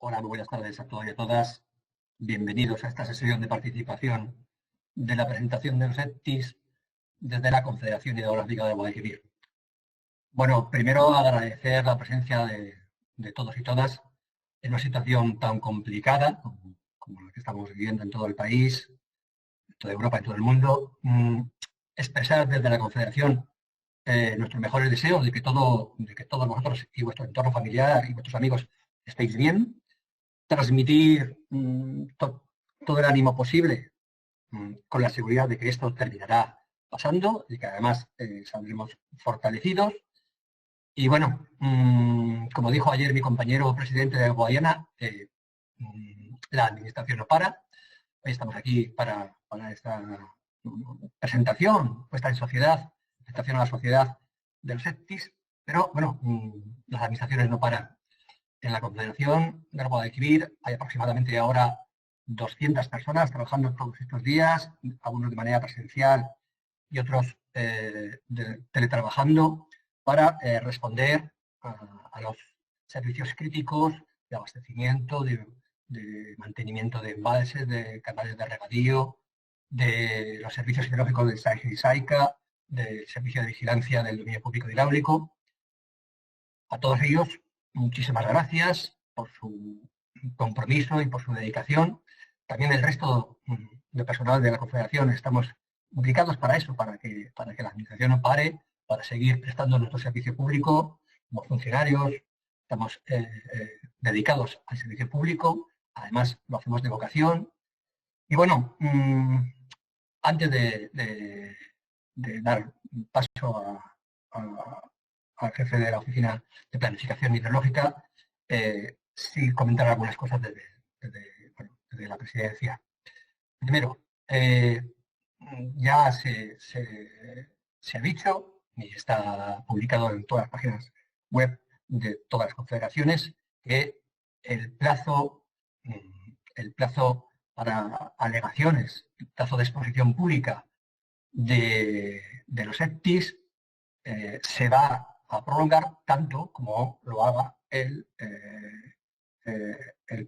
Hola, muy buenas tardes a todos y a todas. Bienvenidos a esta sesión de participación de la presentación de los ETIs desde la Confederación Hidrográfica del Guadalquivir. Bueno, primero agradecer la presencia de todos y todas en una situación tan complicada como la que estamos viviendo en todo el país, en toda Europa, en todo el mundo. Expresar desde la Confederación nuestros mejores deseos de que todos vosotros y vuestro entorno familiar y vuestros amigos estéis bien. Transmitir todo el ánimo posible con la seguridad de que esto terminará pasando y que además saldremos fortalecidos. Y bueno, como dijo ayer mi compañero presidente de Guadiana, la administración no para. Hoy estamos aquí para esta presentación, puesta en sociedad, presentación a la sociedad de los ETIs, pero bueno, las administraciones no paran. En la Confederación del Guadalquivir hay aproximadamente ahora 200 personas trabajando todos estos días, algunos de manera presencial y otros teletrabajando, para responder a los servicios críticos de abastecimiento, de mantenimiento de embalses, de canales de regadío, de los servicios hidrológicos del SAIG y SAICA, del Servicio de Vigilancia del Dominio Público Hidráulico. A todos ellos, muchísimas gracias por su compromiso y por su dedicación. También el resto de personal de la Confederación estamos implicados para eso, para que la administración no pare, para seguir prestando nuestro servicio público. Como funcionarios estamos dedicados al servicio público, además lo hacemos de vocación. Y bueno, antes de dar paso al jefe de la Oficina de Planificación Hidrológica, sí comentar algunas cosas desde la presidencia. Primero, ya se ha dicho y está publicado en todas las páginas web de todas las confederaciones que el plazo para alegaciones, el plazo de exposición pública de los ETIs se va a prolongar tanto como lo haga el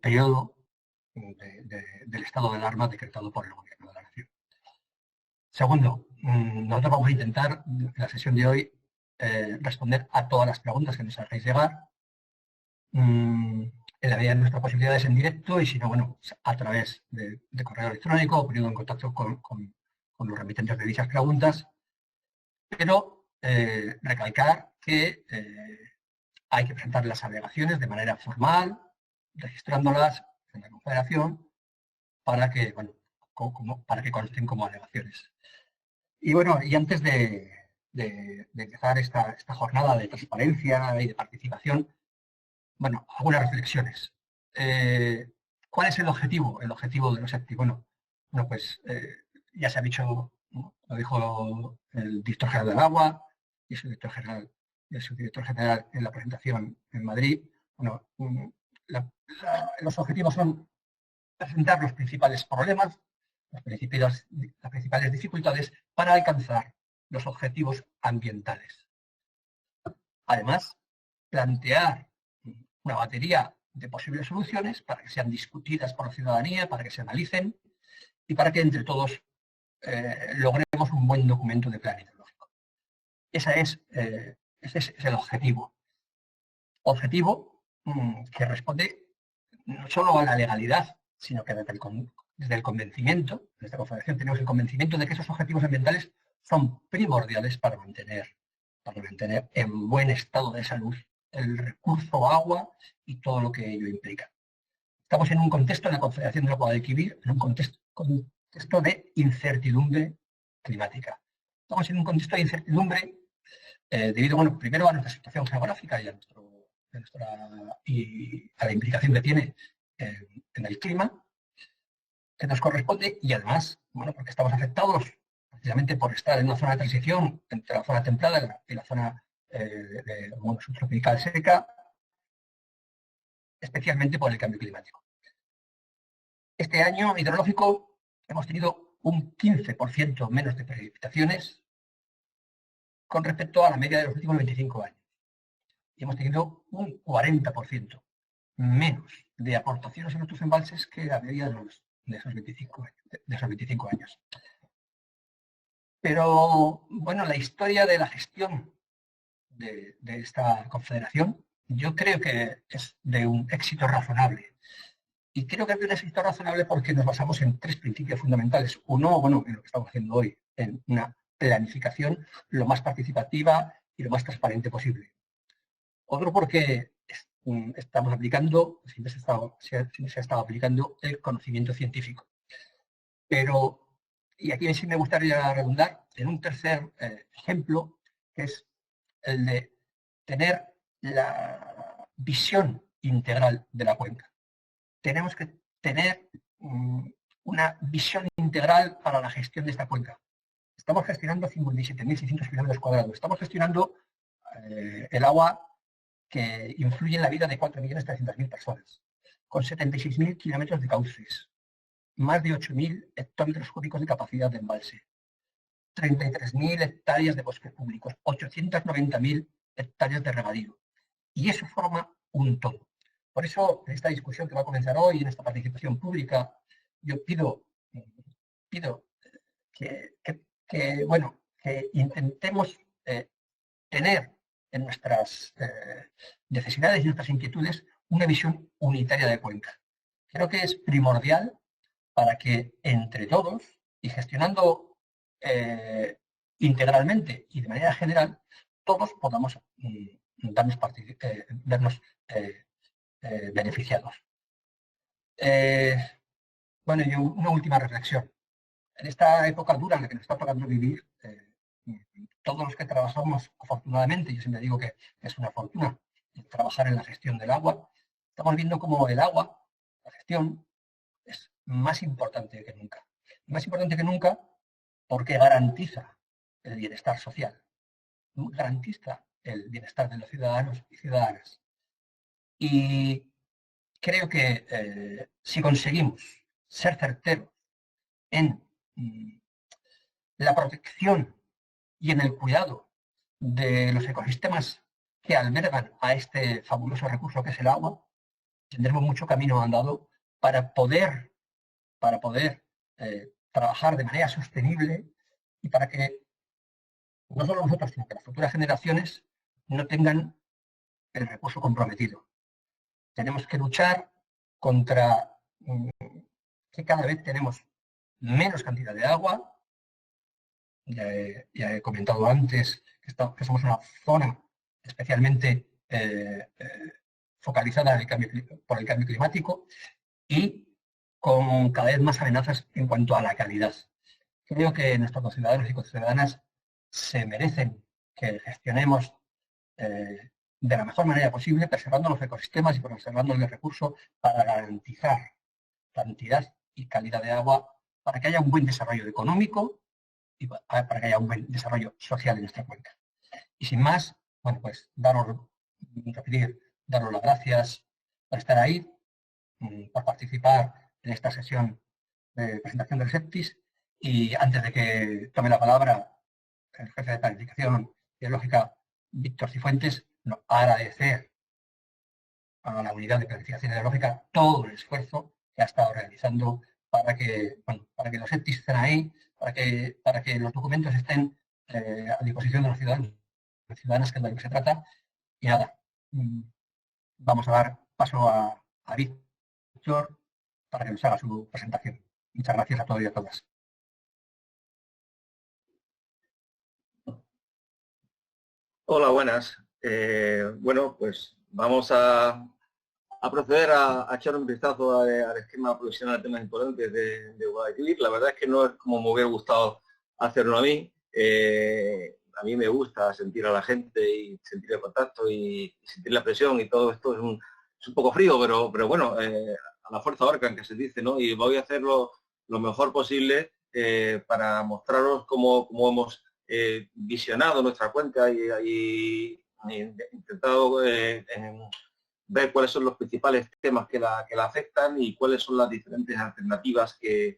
periodo del estado de alarma decretado por el Gobierno de la Nación. Segundo, nosotros vamos a intentar en la sesión de hoy responder a todas las preguntas que nos hagáis llegar, en la medida de nuestras posibilidades en directo y si no, bueno, a través de correo electrónico o poniendo en contacto con los remitentes de dichas preguntas, pero recalcar que hay que presentar las alegaciones de manera formal, registrándolas en la Confederación para que, bueno, para que consten como alegaciones. Y bueno, y antes de empezar esta jornada de transparencia y de participación, bueno, algunas reflexiones. ¿Cuál es el objetivo? El objetivo de los ETI. Bueno, pues ya se ha dicho, ¿no? Lo dijo el director general del agua y su director general en la presentación en Madrid. Bueno, los objetivos son presentar los principales problemas, las principales dificultades para alcanzar los objetivos ambientales. Además, plantear una batería de posibles soluciones para que sean discutidas por la ciudadanía, para que se analicen y para que entre todos logremos un buen documento de plan hidrológico. Ese es el objetivo. Objetivo que responde no solo a la legalidad, sino que desde el convencimiento, desde la Confederación tenemos el convencimiento de que esos objetivos ambientales son primordiales para mantener en buen estado de salud el recurso agua y todo lo que ello implica. Estamos en un contexto en la Confederación del Guadalquivir, en un contexto de incertidumbre climática. Estamos en un contexto de incertidumbre debido, bueno, primero a nuestra situación geográfica y a la implicación que tiene en el clima que nos corresponde y además, bueno, porque estamos afectados precisamente por estar en una zona de transición entre la zona templada y la zona subtropical seca, especialmente por el cambio climático. Este año hidrológico hemos tenido un 15% menos de precipitaciones con respecto a la media de los últimos 25 años. Y hemos tenido un 40% menos de aportaciones a nuestros embalses que a medida de esos 25 años. Pero, bueno, la historia de la gestión de esta confederación, yo creo que es de un éxito razonable. Y creo que es de un éxito razonable porque nos basamos en 3 principios fundamentales. Uno, bueno, en lo que estamos haciendo hoy, en una planificación lo más participativa y lo más transparente posible. Otro porque estamos aplicando, siempre se ha estado aplicando el conocimiento científico. Pero, y aquí sí me gustaría redundar en un tercer ejemplo, que es el de tener la visión integral de la cuenca. Tenemos que tener una visión integral para la gestión de esta cuenca. Estamos gestionando 57.600 kilómetros cuadrados. Estamos gestionando el agua que influye en la vida de 4.300.000 personas, con 76.000 kilómetros de cauces, más de 8.000 hectómetros cúbicos de capacidad de embalse, 33.000 hectáreas de bosques públicos, 890.000 hectáreas de regadío. Y eso forma un todo. Por eso, en esta discusión que va a comenzar hoy, en esta participación pública, yo pido que intentemos tener en nuestras necesidades y nuestras inquietudes una visión unitaria de cuenca. Creo que es primordial para que entre todos y gestionando integralmente y de manera general, todos podamos vernos beneficiados. Bueno, y una última reflexión. En esta época dura en la que nos está tocando vivir, todos los que trabajamos, afortunadamente, yo siempre digo que es una fortuna trabajar en la gestión del agua, estamos viendo cómo el agua, la gestión, es más importante que nunca. Más importante que nunca porque garantiza el bienestar social, garantiza el bienestar de los ciudadanos y ciudadanas. Y creo que si conseguimos ser certeros en la protección y en el cuidado de los ecosistemas que albergan a este fabuloso recurso que es el agua, tendremos mucho camino andado para poder trabajar de manera sostenible y para que no solo nosotros, sino que las futuras generaciones no tengan el recurso comprometido. Tenemos que luchar contra que cada vez tenemos menos cantidad de agua. Ya he comentado antes que somos una zona especialmente focalizada por el cambio climático y con cada vez más amenazas en cuanto a la calidad. Creo que nuestros ciudadanos y ciudadanas se merecen que gestionemos de la mejor manera posible, preservando los ecosistemas y preservando el recurso para garantizar cantidad y calidad de agua, para que haya un buen desarrollo económico y para que haya un buen desarrollo social en nuestra cuenca. Y sin más, bueno, pues daros las gracias por estar ahí, por participar en esta sesión de presentación del SEPTIS, y antes de que tome la palabra el jefe de planificación biológica, Víctor Cifuentes, agradecer a la unidad de planificación biológica todo el esfuerzo que ha estado realizando para que los SEPTIS estén ahí, para que los documentos estén a disposición de los ciudadanos y ciudadanas, que es de lo que se trata. Y nada, vamos a dar paso a Víctor para que nos haga su presentación. Muchas gracias a todos y a todas. Hola, buenas. Bueno, pues vamos a proceder a echar un vistazo al esquema profesional de temas importantes de Guadalquivir. La verdad es que no es como me hubiera gustado hacerlo a mí. A mí me gusta sentir a la gente y sentir el contacto y sentir la presión, y todo esto es un poco frío, pero bueno, a la fuerza abarcan, que se dice, ¿no? Y voy a hacerlo lo mejor posible para mostraros cómo hemos visionado nuestra cuenca y intentado ver cuáles son los principales temas que la afectan y cuáles son las diferentes alternativas que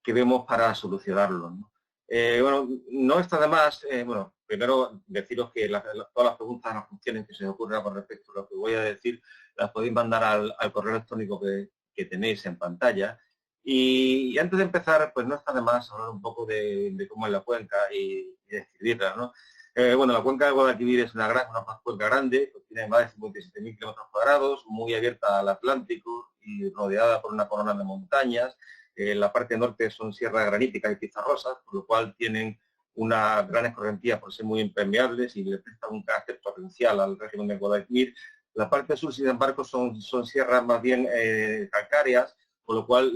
vemos para solucionarlos, ¿no? Bueno, no está de más, bueno, primero deciros que todas las preguntas, las cuestiones que se os ocurran con respecto a lo que voy a decir, las podéis mandar al correo electrónico que tenéis en pantalla. Y antes de empezar, pues no está de más hablar un poco de cómo es la cuenca y describirla, ¿no? Bueno, la cuenca de Guadalquivir es una cuenca grande, que tiene más de 57.000 kilómetros cuadrados, muy abierta al Atlántico y rodeada por una corona de montañas. La parte norte son sierras graníticas y pizarrosas, por lo cual tienen una gran escorrentía por ser muy impermeables y le prestan un carácter torrencial al régimen de Guadalquivir. La parte sur, sin embargo, son sierras más bien calcáreas, con lo cual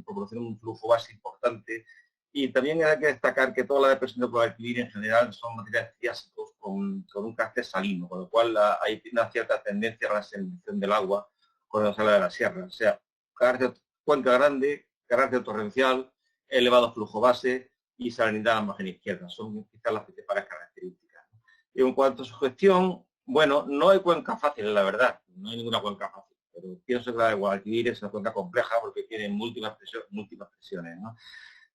proporciona un flujo base importante. Y también hay que destacar que toda la depresión de Guadalquivir en general son materiales triásicos con un carácter salino, con lo cual hay una cierta tendencia a la salinización del agua cuando sale de la sierra. O sea, carácter cuenca grande, carácter torrencial, elevado flujo base y salinidad a margen izquierda. Son quizás las principales características. Y en cuanto a su gestión, bueno, no hay cuenca fácil, la verdad. No hay ninguna cuenca fácil. Pero pienso que la de Guadalquivir es una cuenca compleja porque tiene múltiples presiones, ¿no?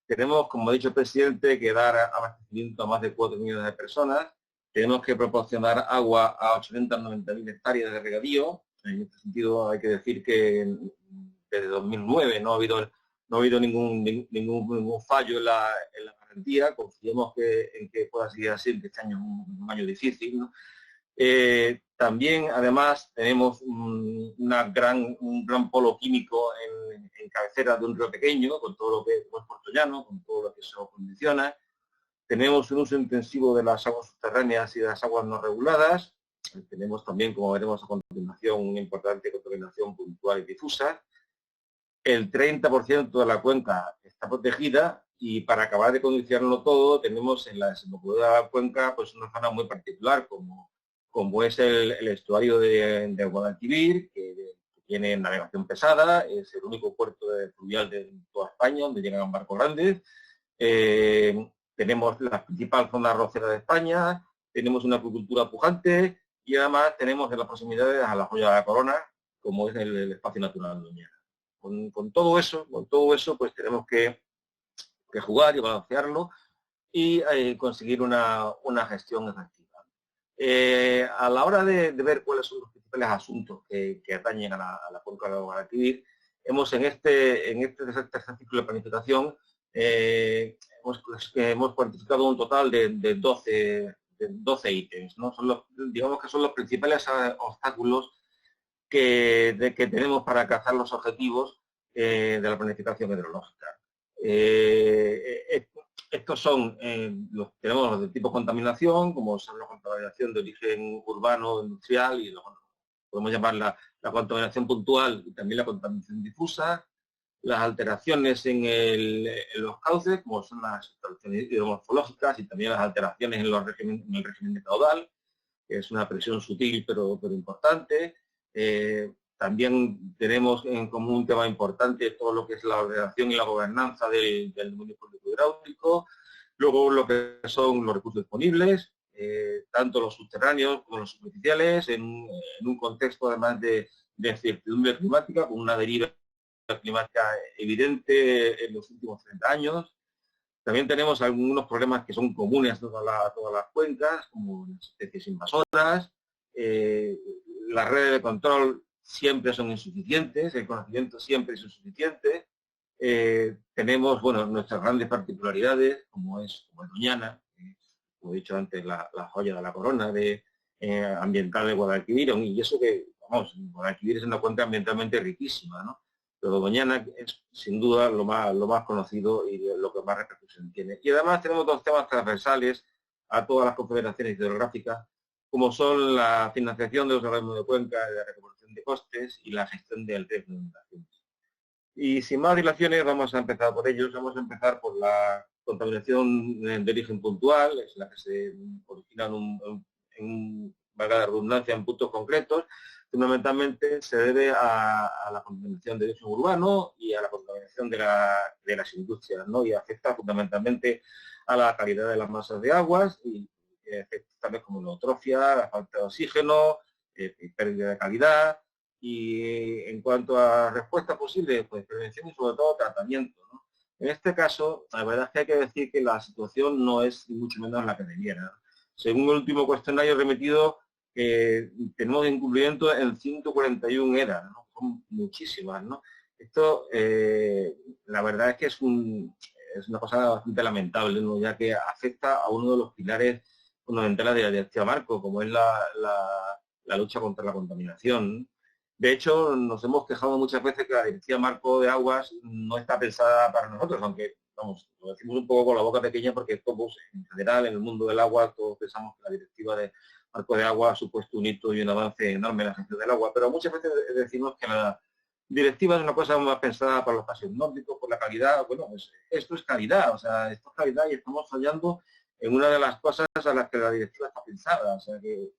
Tenemos, como ha dicho el presidente, que dar abastecimiento a más de 4 millones de personas. Tenemos que proporcionar agua a 890.000 hectáreas de regadío. En este sentido, hay que decir que desde 2009 no ha habido ningún fallo en la garantía. Confiemos en que pueda seguir así, que este año es un año difícil, ¿no? También, además, tenemos un gran polo químico en cabecera de un río pequeño, con todo lo que es Puerto Llano, con todo lo que eso condiciona. Tenemos un uso intensivo de las aguas subterráneas y de las aguas no reguladas. Tenemos también, como veremos a continuación, una importante contaminación puntual y difusa. El 30% de la cuenca está protegida y para acabar de condicionarlo todo, tenemos en la desembocadura de la cuenca pues una zona muy particular, como es el estuario de Guadalquivir, que tiene navegación pesada, es el único puerto fluvial de toda España donde llegan barcos grandes. Tenemos la principal zona arrocera de España, tenemos una acuicultura pujante y además tenemos en las proximidades a la joya de la corona, como es el espacio natural de Doñana. Con todo eso, pues tenemos que jugar y balancearlo y conseguir una gestión efectiva. A la hora de ver cuáles son los principales asuntos que atañen a la cuenca de Guadalquivir, en este tercer ciclo de planificación hemos cuantificado un total de 12 ítems, ¿no? Digamos que son los principales obstáculos que tenemos para alcanzar los objetivos de la planificación hidrológica. Estos son tenemos los de tipo contaminación, como son la contaminación de origen urbano, industrial, y podemos llamar la contaminación puntual y también la contaminación difusa, las alteraciones en los cauces, como son las alteraciones hidromorfológicas, y también las alteraciones en el régimen de caudal, que es una presión sutil pero importante. También tenemos en común un tema importante, todo lo que es la ordenación y la gobernanza del dominio público hidráulico, luego lo que son los recursos disponibles, tanto los subterráneos como los superficiales, en un contexto además de incertidumbre climática, con una deriva climática evidente en los últimos 30 años. También tenemos algunos problemas que son comunes a todas las cuencas, como las especies invasoras, las redes de control siempre son insuficientes, el conocimiento siempre es insuficiente. Tenemos, bueno, nuestras grandes particularidades, como es Doñana, como he dicho antes, la joya de la corona ambiental de Guadalquivir, y eso que, vamos, Guadalquivir es una cuenca ambientalmente riquísima, ¿no? Pero Doñana es sin duda lo más conocido y lo que más repercusión tiene. Y además tenemos dos temas transversales a todas las confederaciones hidrográficas, como son la financiación de los organismos de cuenca, la recuperación de costes y la gestión del riesgo de inundaciones. Y sin más dilaciones vamos a empezar por ellos. Vamos a empezar por la contaminación de origen puntual, es la que se origina en valga la redundancia, en puntos concretos. Fundamentalmente se debe a la contaminación de origen urbano y a la contaminación de las industrias, ¿no? Y afecta fundamentalmente a la calidad de las masas de aguas y efectos tales como la eutrofia, la falta de oxígeno, pérdida de calidad. Y en cuanto a respuesta posible, pues prevención y sobre todo tratamiento, ¿no? En este caso, la verdad es que hay que decir que la situación no es ni mucho menos la que debiera. según el último cuestionario remitido, tenemos incumplimiento en 141 eras, ¿no? Son muchísimas, ¿no? Esto, la verdad es que es una cosa bastante lamentable, ¿no? Ya que afecta a uno de los pilares fundamentales de la Directiva Marco, como es la lucha contra la contaminación. De hecho, nos hemos quejado muchas veces que la Directiva Marco de Aguas no está pensada para nosotros, aunque, vamos, lo decimos un poco con la boca pequeña porque todos, en general, en el mundo del agua, todos pensamos que la Directiva de Marco de Agua ha supuesto un hito y un avance enorme en la gestión del agua, pero muchas veces decimos que la directiva es una cosa más pensada para los países nórdicos, por la calidad. Bueno, esto es calidad, o sea, esto es calidad y estamos fallando en una de las cosas a las que la directiva está pensada, o sea, que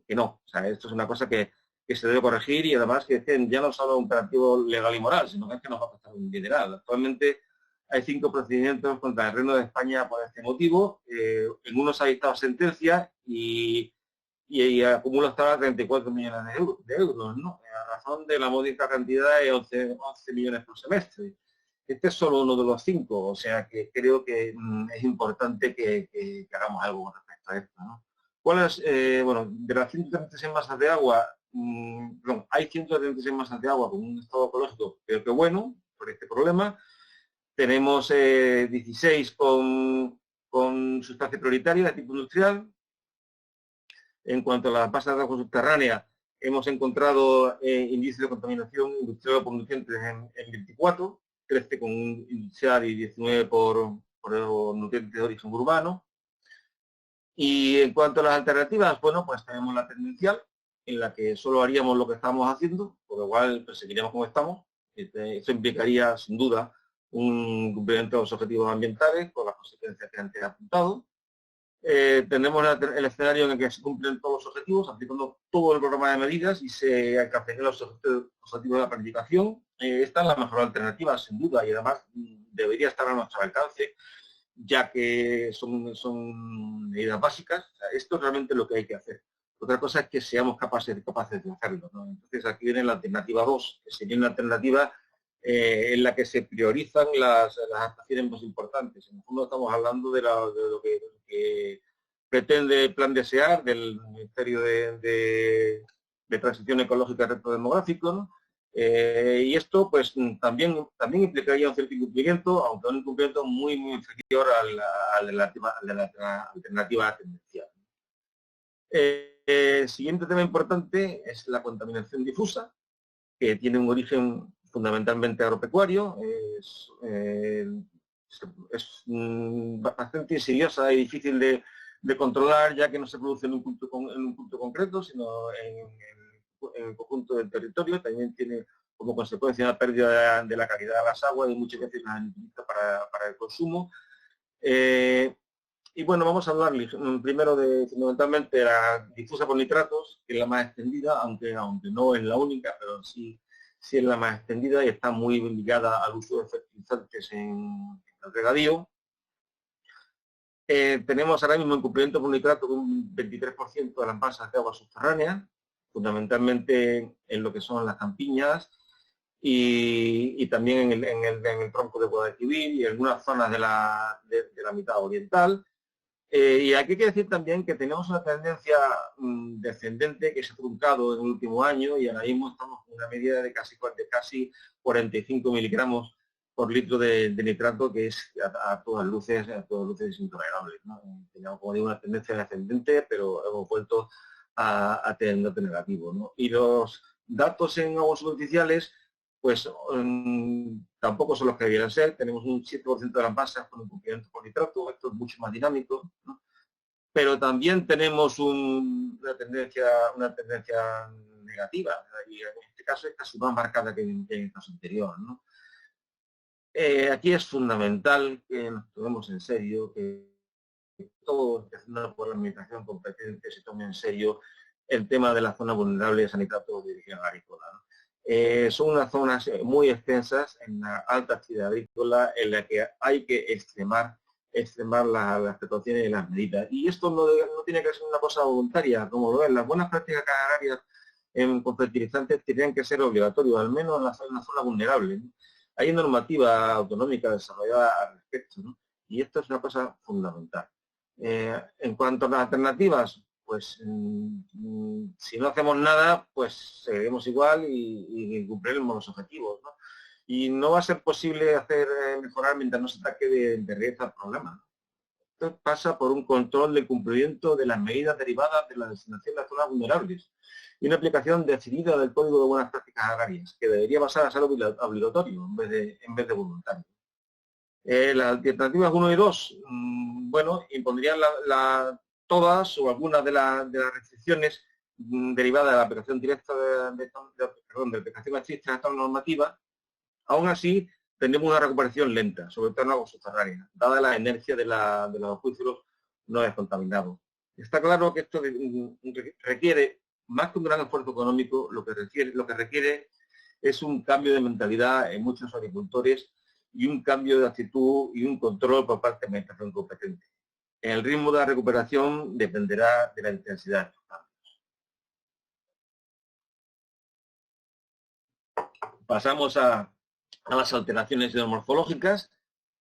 no, o sea, esto es una cosa que se debe corregir y además que ya no solo un imperativo legal y moral, sino que es que nos va a costar un dineral. Actualmente hay 5 procedimientos contra el Reino de España por este motivo, en uno se ha dictado sentencia y acumula hasta ahora 34 millones de euros, ¿no? A razón de la módica cantidad de 11 millones por semestre. Este es solo uno de los 5, o sea que creo que es importante que hagamos algo con respecto a esto, ¿no? ¿Cuáles? Bueno, de las 136 masas de agua, perdón, hay 136 masas de agua con un estado ecológico, creo que bueno, por este problema. Tenemos 16 con sustancia prioritaria de tipo industrial. En cuanto a las masas de agua subterránea, hemos encontrado índices de contaminación industrial por nutrientes en 24, 13 con un industrial y 19 por nutrientes de origen urbano. Y en cuanto a las alternativas, bueno, pues tenemos la tendencial, en la que solo haríamos lo que estamos haciendo, por lo cual pues, seguiríamos como estamos. Eso implicaría, sin duda, un cumplimiento de los objetivos ambientales, con las consecuencias que antes he apuntado. Tenemos el escenario en el que se cumplen todos los objetivos, aplicando todo el programa de medidas y se alcanzan los objetivos de la planificación. Esta es la mejor alternativa, sin duda, y además debería estar a nuestro alcance, ya que son medidas básicas. O sea, esto es realmente lo que hay que hacer. Otra cosa es que seamos capaces de hacerlo, ¿no? Entonces aquí viene la alternativa 2, que sería una alternativa en la que se priorizan las actuaciones más importantes. En el fondo estamos hablando de lo que pretende el Plan Desear del Ministerio de Transición Ecológica y Reto Demográfico, ¿no? Y esto pues también implicaría un cierto incumplimiento, aunque un incumplimiento muy inferior al de la alternativa tendencial. El siguiente tema importante es la contaminación difusa, que tiene un origen fundamentalmente agropecuario, es bastante insidiosa y difícil de controlar, ya que no se produce en un punto concreto, sino en el conjunto del territorio. También tiene como consecuencia la pérdida de la calidad de las aguas y muchas veces las utiliza para el consumo. Y bueno, vamos a hablar primero fundamentalmente de la difusa por nitratos, que es la más extendida, aunque no es la única, pero sí es la más extendida y está muy ligada al uso de fertilizantes en el regadío. Tenemos ahora mismo incumplimiento por nitrato con un 23% de las masas de agua subterránea, fundamentalmente en lo que son las campiñas y también en el tronco de Guadalquivir y en algunas zonas de la mitad oriental. Y aquí hay que decir también que tenemos una tendencia descendente que se ha truncado en el último año y ahora mismo estamos con una medida de casi 45 miligramos por litro de nitrato, que es a todas luces intolerable, ¿no? Teníamos, como digo, una tendencia descendente, pero hemos vuelto a tener un dato negativo, ¿no? Y los datos en aguas superficiales pues tampoco son los que debieran ser. Tenemos un 7% de las masas con incumplimiento por nitrato, esto es mucho más dinámico, ¿no? Pero también tenemos una tendencia negativa, y en este caso es casi más marcada que en el caso anterior, ¿no? Aquí es fundamental que nos tomemos en serio, que todos, empezando por la administración competente, se tome en serio el tema de las zonas vulnerables a nitrato de origen agrícola, ¿no? Son unas zonas muy extensas en la alta actividad agrícola en la que hay que extremar las precauciones y las medidas. Y esto no tiene que ser una cosa voluntaria, como lo ven. Las buenas prácticas agrarias con fertilizantes tendrían que ser obligatorios, al menos en la zona vulnerable, ¿no? Hay normativa autonómica desarrollada al respecto, ¿no? Y esto es una cosa fundamental. En cuanto a las alternativas, pues si no hacemos nada, pues seguiremos igual y cumpliremos los objetivos, ¿no? Y no va a ser posible hacer mejorar mientras no se ataque de raíz al problema. Esto pasa por un control del cumplimiento de las medidas derivadas de la designación de zonas vulnerables y una aplicación decidida del Código de Buenas Prácticas Agrarias, que debería pasar a ser obligatorio en vez de voluntario. Las alternativas 1 y 2, bueno, impondrían todas o algunas de las restricciones derivadas de la aplicación directa de la aplicación estricta de esta normativa. Aún así, tendremos una recuperación lenta, sobre todo en aguas subterráneas, dada la inercia de los acuíferos no descontaminados. Está claro que esto requiere, más que un gran esfuerzo económico, lo que requiere es un cambio de mentalidad en muchos agricultores y un cambio de actitud y un control por parte de la administración competente. El ritmo de la recuperación dependerá de la intensidad de estos cambios. Pasamos a las alteraciones hidromorfológicas,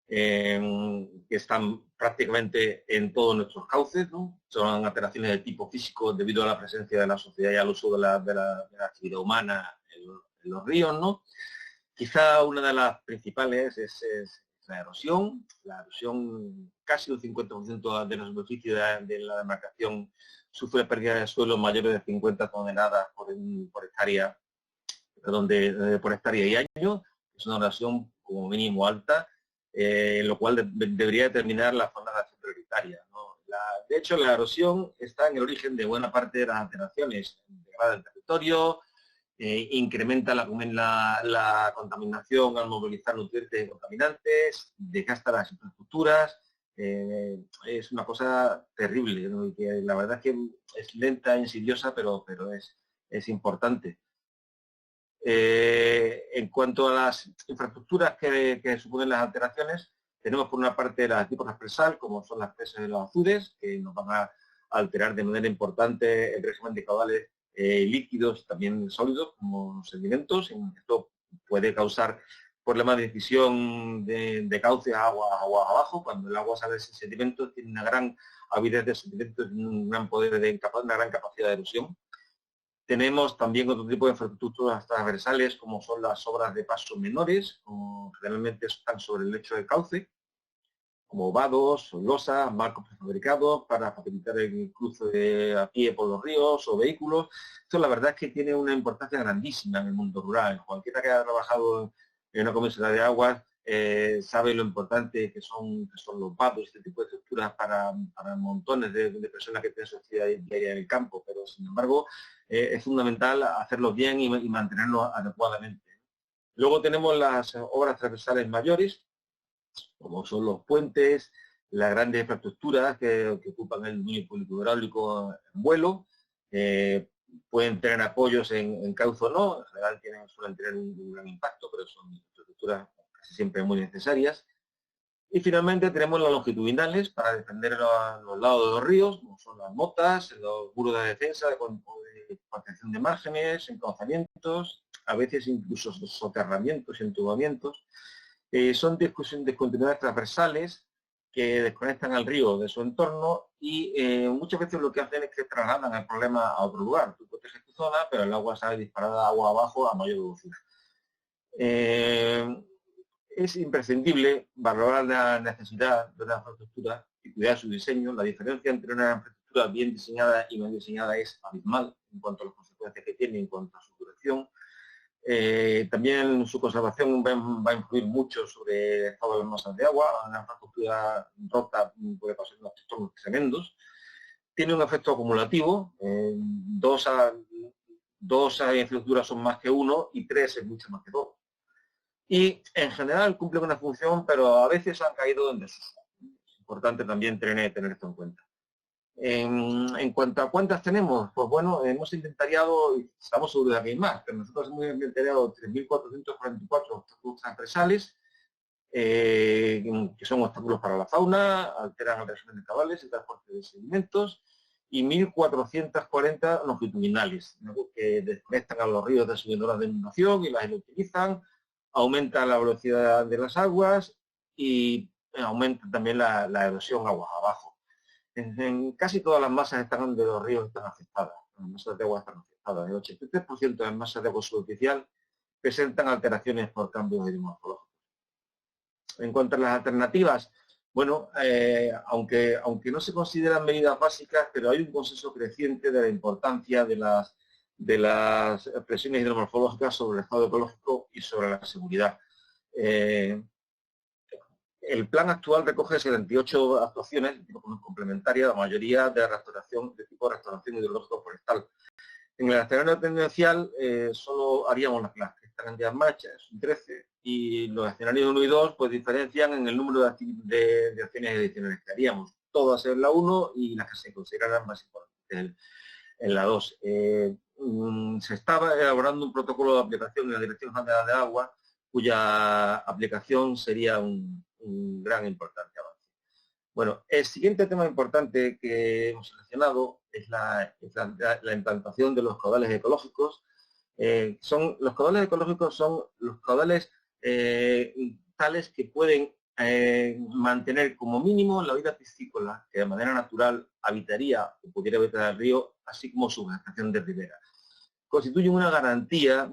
que están prácticamente en todos nuestros cauces, ¿no? Son alteraciones de tipo físico debido a la presencia de la sociedad y al uso de la actividad humana en los ríos, ¿no? Quizá una de las principales es la erosión. La erosión, casi un 50% de la superficie de la demarcación sufre pérdida de suelo mayores de 50 toneladas por hectárea, por hectárea y año. Es una erosión como mínimo alta, lo cual debería determinar la zona de acción prioritaria, ¿no? De hecho, la erosión está en el origen de buena parte de las alteraciones. Degrada el territorio, incrementa la contaminación al movilizar nutrientes contaminantes, desgasta las infraestructuras. Es una cosa terrible, ¿no? Y que la verdad es que es lenta, insidiosa, pero es importante. En cuanto a las infraestructuras que suponen las alteraciones, tenemos por una parte las tipos de presal, como son las presas de los azudes, que nos van a alterar de manera importante el régimen de caudales líquidos y también sólidos, como los sedimentos. Esto puede causar problemas de decisión de cauce a agua abajo. Cuando el agua sale sin sedimentos, tiene una gran avidez de sedimentos y un gran poder una gran capacidad de erosión. Tenemos también otro tipo de infraestructuras transversales, como son las obras de paso menores, como generalmente están sobre el lecho del cauce, como vados, losas, marcos prefabricados para facilitar el cruce a pie por los ríos o vehículos. Esto la verdad es que tiene una importancia grandísima en el mundo rural. Cualquiera que haya trabajado en una comisaría de aguas sabe lo importante que son los vados y este tipo de estructuras para montones de personas que tienen su actividad diaria en el campo, pero sin embargo es fundamental hacerlo bien y mantenerlo adecuadamente. Luego tenemos las obras transversales mayores, como son los puentes, las grandes infraestructuras que ocupan el dominio público hidráulico en vuelo. Pueden tener apoyos en cauce o no, en general suelen tener un gran impacto, pero son infraestructuras casi siempre muy necesarias. Y finalmente tenemos las longitudinales para defender los lados de los ríos, como son las motas, los muros de defensa, de contención de márgenes, encauzamientos, a veces incluso soterramientos y entubamientos. Son discontinuidades transversales que desconectan al río de su entorno y muchas veces lo que hacen es que trasladan el problema a otro lugar. Tú proteges tu zona, pero el agua sale disparada agua abajo a mayor velocidad. Es imprescindible valorar la necesidad de una infraestructura y cuidar su diseño. La diferencia entre una infraestructura bien diseñada y mal diseñada es abismal en cuanto a las consecuencias que tiene, en cuanto a su duración. También su conservación va a influir mucho sobre el estado de las masas de agua. Una infraestructura rota puede pasar unos trastornos tremendos. Tiene un efecto acumulativo. Dos infraestructuras son más que uno y tres es mucho más que dos. Y en general cumplen una función, pero a veces han caído en desuso. Es importante también tener esto en cuenta. En cuanto a cuántas tenemos, pues bueno, hemos inventariado, y estamos seguros de que hay más, pero nosotros hemos inventariado 3.444 obstáculos transversales, que son obstáculos para la fauna, alteran el régimen de cabales y transporte de sedimentos, y 1.440 longitudinales, ¿no?, que desconectan a los ríos de su zonas de inundación y las inutilizan, aumentan la velocidad de las aguas y aumenta también la erosión aguas abajo. en casi todas las masas de los ríos están afectadas, las masas de agua están afectadas. El 83% de las masas de agua superficial presentan alteraciones por cambios hidromorfológicos. En cuanto a las alternativas, bueno, aunque no se consideran medidas básicas, pero hay un consenso creciente de la importancia de las presiones hidromorfológicas sobre el estado ecológico y sobre la seguridad. El plan actual recoge 78 actuaciones de tipo complementaria, la mayoría de tipo de restauración hidrológico forestal. En el escenario tendencial solo haríamos las que están en días marchas, son 13, y los escenarios 1 y 2 pues diferencian en el número de acciones adicionales que haríamos, todas en la 1 y las que se consideran más importantes en la 2. Se estaba elaborando un protocolo de aplicación en la Dirección General de Agua, cuya aplicación sería un gran importante avance. Bueno, el siguiente tema importante que hemos seleccionado es la implantación de los caudales ecológicos. Los caudales ecológicos son los caudales tales que pueden mantener como mínimo la vida piscícola que de manera natural habitaría o pudiera habitar el río, así como su vegetación de ribera. Constituyen una garantía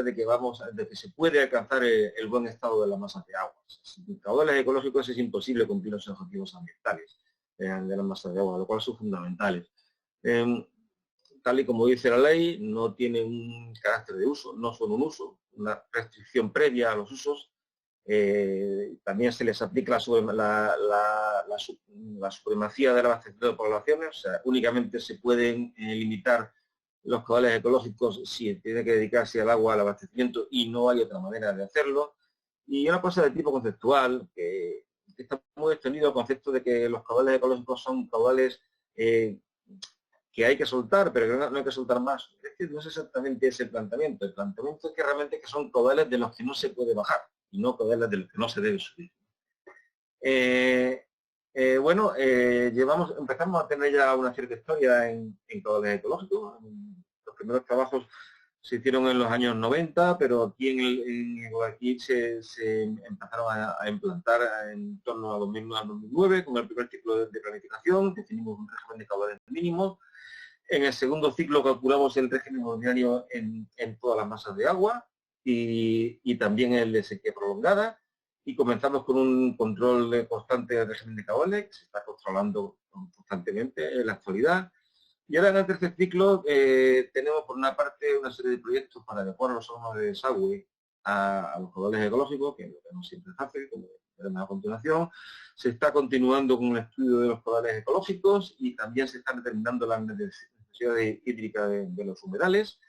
de que se puede alcanzar el buen estado de las masas de agua. Sin caudales ecológicos es imposible cumplir los objetivos ambientales de las masas de agua, lo cual son fundamentales. Tal y como dice la ley, no tienen un carácter de uso, no son un uso, una restricción previa a los usos. También se les aplica la supremacía del abastecimiento de poblaciones, o sea, únicamente se pueden limitar los caudales ecológicos si tiene que dedicarse al agua, al abastecimiento, y no hay otra manera de hacerlo. Y una cosa de tipo conceptual, que está muy extendido el concepto de que los caudales ecológicos son caudales que hay que soltar, pero que no hay que soltar más. Es que no es exactamente ese planteamiento. El planteamiento es que realmente son caudales de los que no se puede bajar, y no caudales de los que no se debe subir. Empezamos a tener ya una cierta historia en caudales ecológicos. Los primeros trabajos se hicieron en los años 90, pero aquí en Guadalquivir se empezaron a implantar en torno a 2009 con el primer ciclo de planificación. Definimos un régimen de caudales mínimos. En el segundo ciclo calculamos el régimen ordinario en todas las masas de agua y también el de sequía prolongada. Y comenzamos con un control constante del régimen de caudales, que se está controlando constantemente en la actualidad. Y ahora en el tercer ciclo tenemos por una parte una serie de proyectos para adecuar los órganos de desagüe a los caudales ecológicos, que no siempre se hace, como veremos a continuación. Se está continuando con el estudio de los caudales ecológicos y también se están determinando las necesidades hídricas de los humedales,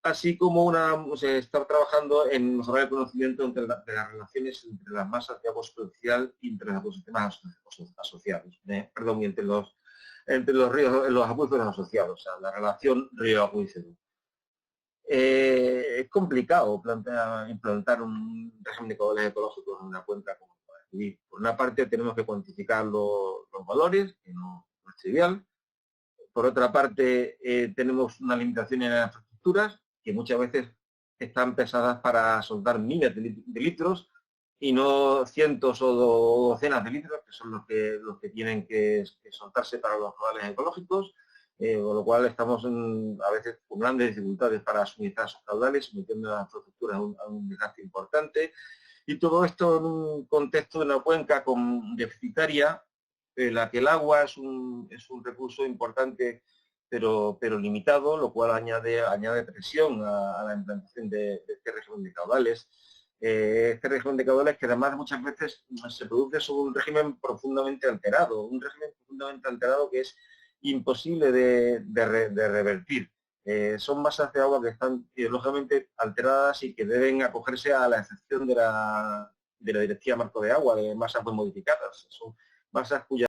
así como se está trabajando en mejorar el conocimiento de las relaciones entre las masas de agua superficial y entre los ecosistemas asociados, y entre los ríos, los acuíferos asociados, o sea, la relación río-acuífero. Es complicado implantar un régimen de caudales ecológicos en una cuenca como Guadalquivir. Por una parte tenemos que cuantificar los valores, que no es trivial. Por otra parte tenemos una limitación en las infraestructuras, que muchas veces están pensadas para soltar miles de litros y no cientos o docenas de litros, que son los que tienen que soltarse para los caudales ecológicos, con lo cual estamos a veces con grandes dificultades para suministrar esos caudales, sometiendo las infraestructuras a un desgaste importante. Y todo esto en un contexto de una cuenca deficitaria, en la que el agua es un recurso importante pero limitado, lo cual añade presión a la implantación de este régimen de caudales. Este régimen de caudales que además muchas veces se produce sobre un régimen profundamente alterado, que es imposible de revertir. Son masas de agua que están ideológicamente alteradas y que deben acogerse a la excepción de la Directiva Marco de Agua, de masas muy modificadas. Son masas cuya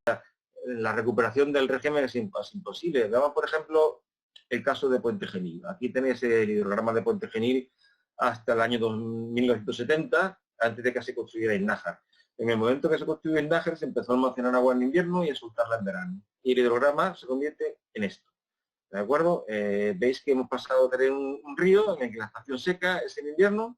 la recuperación del régimen es imposible. Veamos, por ejemplo, el caso de Puente Genil. Aquí tenéis el hidrograma de Puente Genil hasta el año 1970, antes de que se construyera Innájar. En el momento que se construyó Innájar, se empezó a almacenar agua en invierno y a soltarla en verano. Y el hidrograma se convierte en esto. ¿De acuerdo? Veis que hemos pasado de tener un río en el que la estación seca es en invierno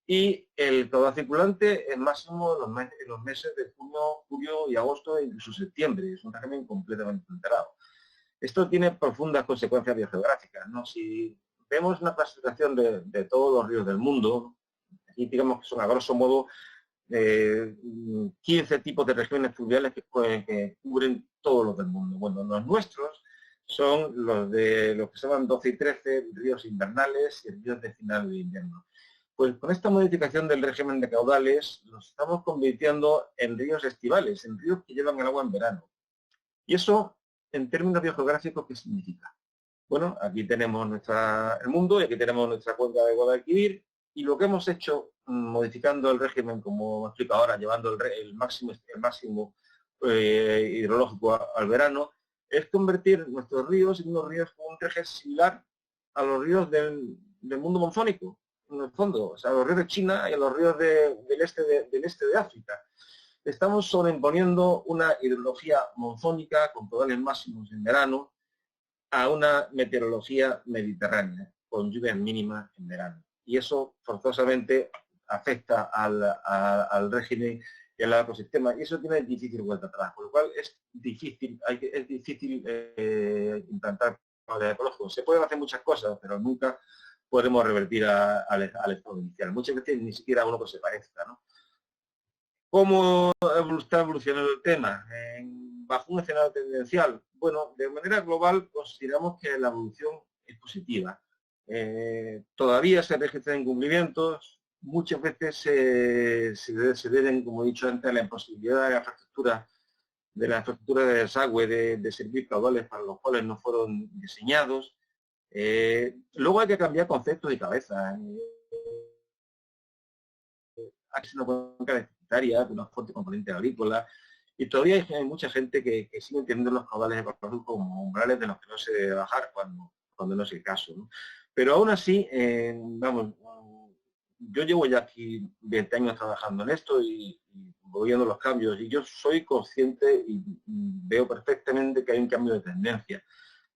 y el caudal circulante es máximo en los meses de junio, julio y agosto e incluso septiembre. Es un régimen completamente alterado. Esto tiene profundas consecuencias biogeográficas, ¿no? Si vemos una clasificación de todos los ríos del mundo, aquí digamos que son a grosso modo 15 tipos de regiones fluviales que cubren todos los del mundo. Bueno, los nuestros son los que se llaman 12 y 13 ríos invernales y ríos de final de invierno. Pues con esta modificación del régimen de caudales nos estamos convirtiendo en ríos estivales, en ríos que llevan el agua en verano. Y eso, en términos biogeográficos, ¿qué significa? Bueno, aquí tenemos el mundo y aquí tenemos nuestra cuenca de Guadalquivir, y lo que hemos hecho, modificando el régimen, como explico ahora, llevando el máximo hidrológico al verano, es convertir nuestros ríos en unos ríos con un régimen similar a los ríos del mundo monzónico, en el fondo, o sea, a los ríos de China y a los ríos del este de África. Estamos sobreimponiendo una hidrología monzónica con caudales máximos en verano a una meteorología mediterránea, con lluvias mínimas en verano. Y eso forzosamente afecta al régimen y al ecosistema, y eso tiene difícil vuelta atrás, por lo cual es difícil implantar caudales ecológicos. Se pueden hacer muchas cosas, pero nunca podremos revertir al estado inicial. Muchas veces ni siquiera uno que se parezca, ¿no? ¿Cómo está evolucionando el tema? Bajo un escenario tendencial. Bueno, de manera global consideramos que la evolución es positiva. Todavía se registran incumplimientos, muchas veces se deben, como he dicho antes, a la imposibilidad de la infraestructura de desagüe de servir caudales para los cuales no fueron diseñados. Luego hay que cambiar conceptos y cabezas. Hay una cuenca deficitaria, con una fuerte componente agrícola, y todavía hay mucha gente que sigue entendiendo los caudales ecológicos como umbrales de los que no se debe bajar cuando no es el caso, ¿no? Pero aún así, vamos, yo llevo ya aquí 20 años trabajando en esto y voy viendo los cambios, y yo soy consciente y veo perfectamente que hay un cambio de tendencia.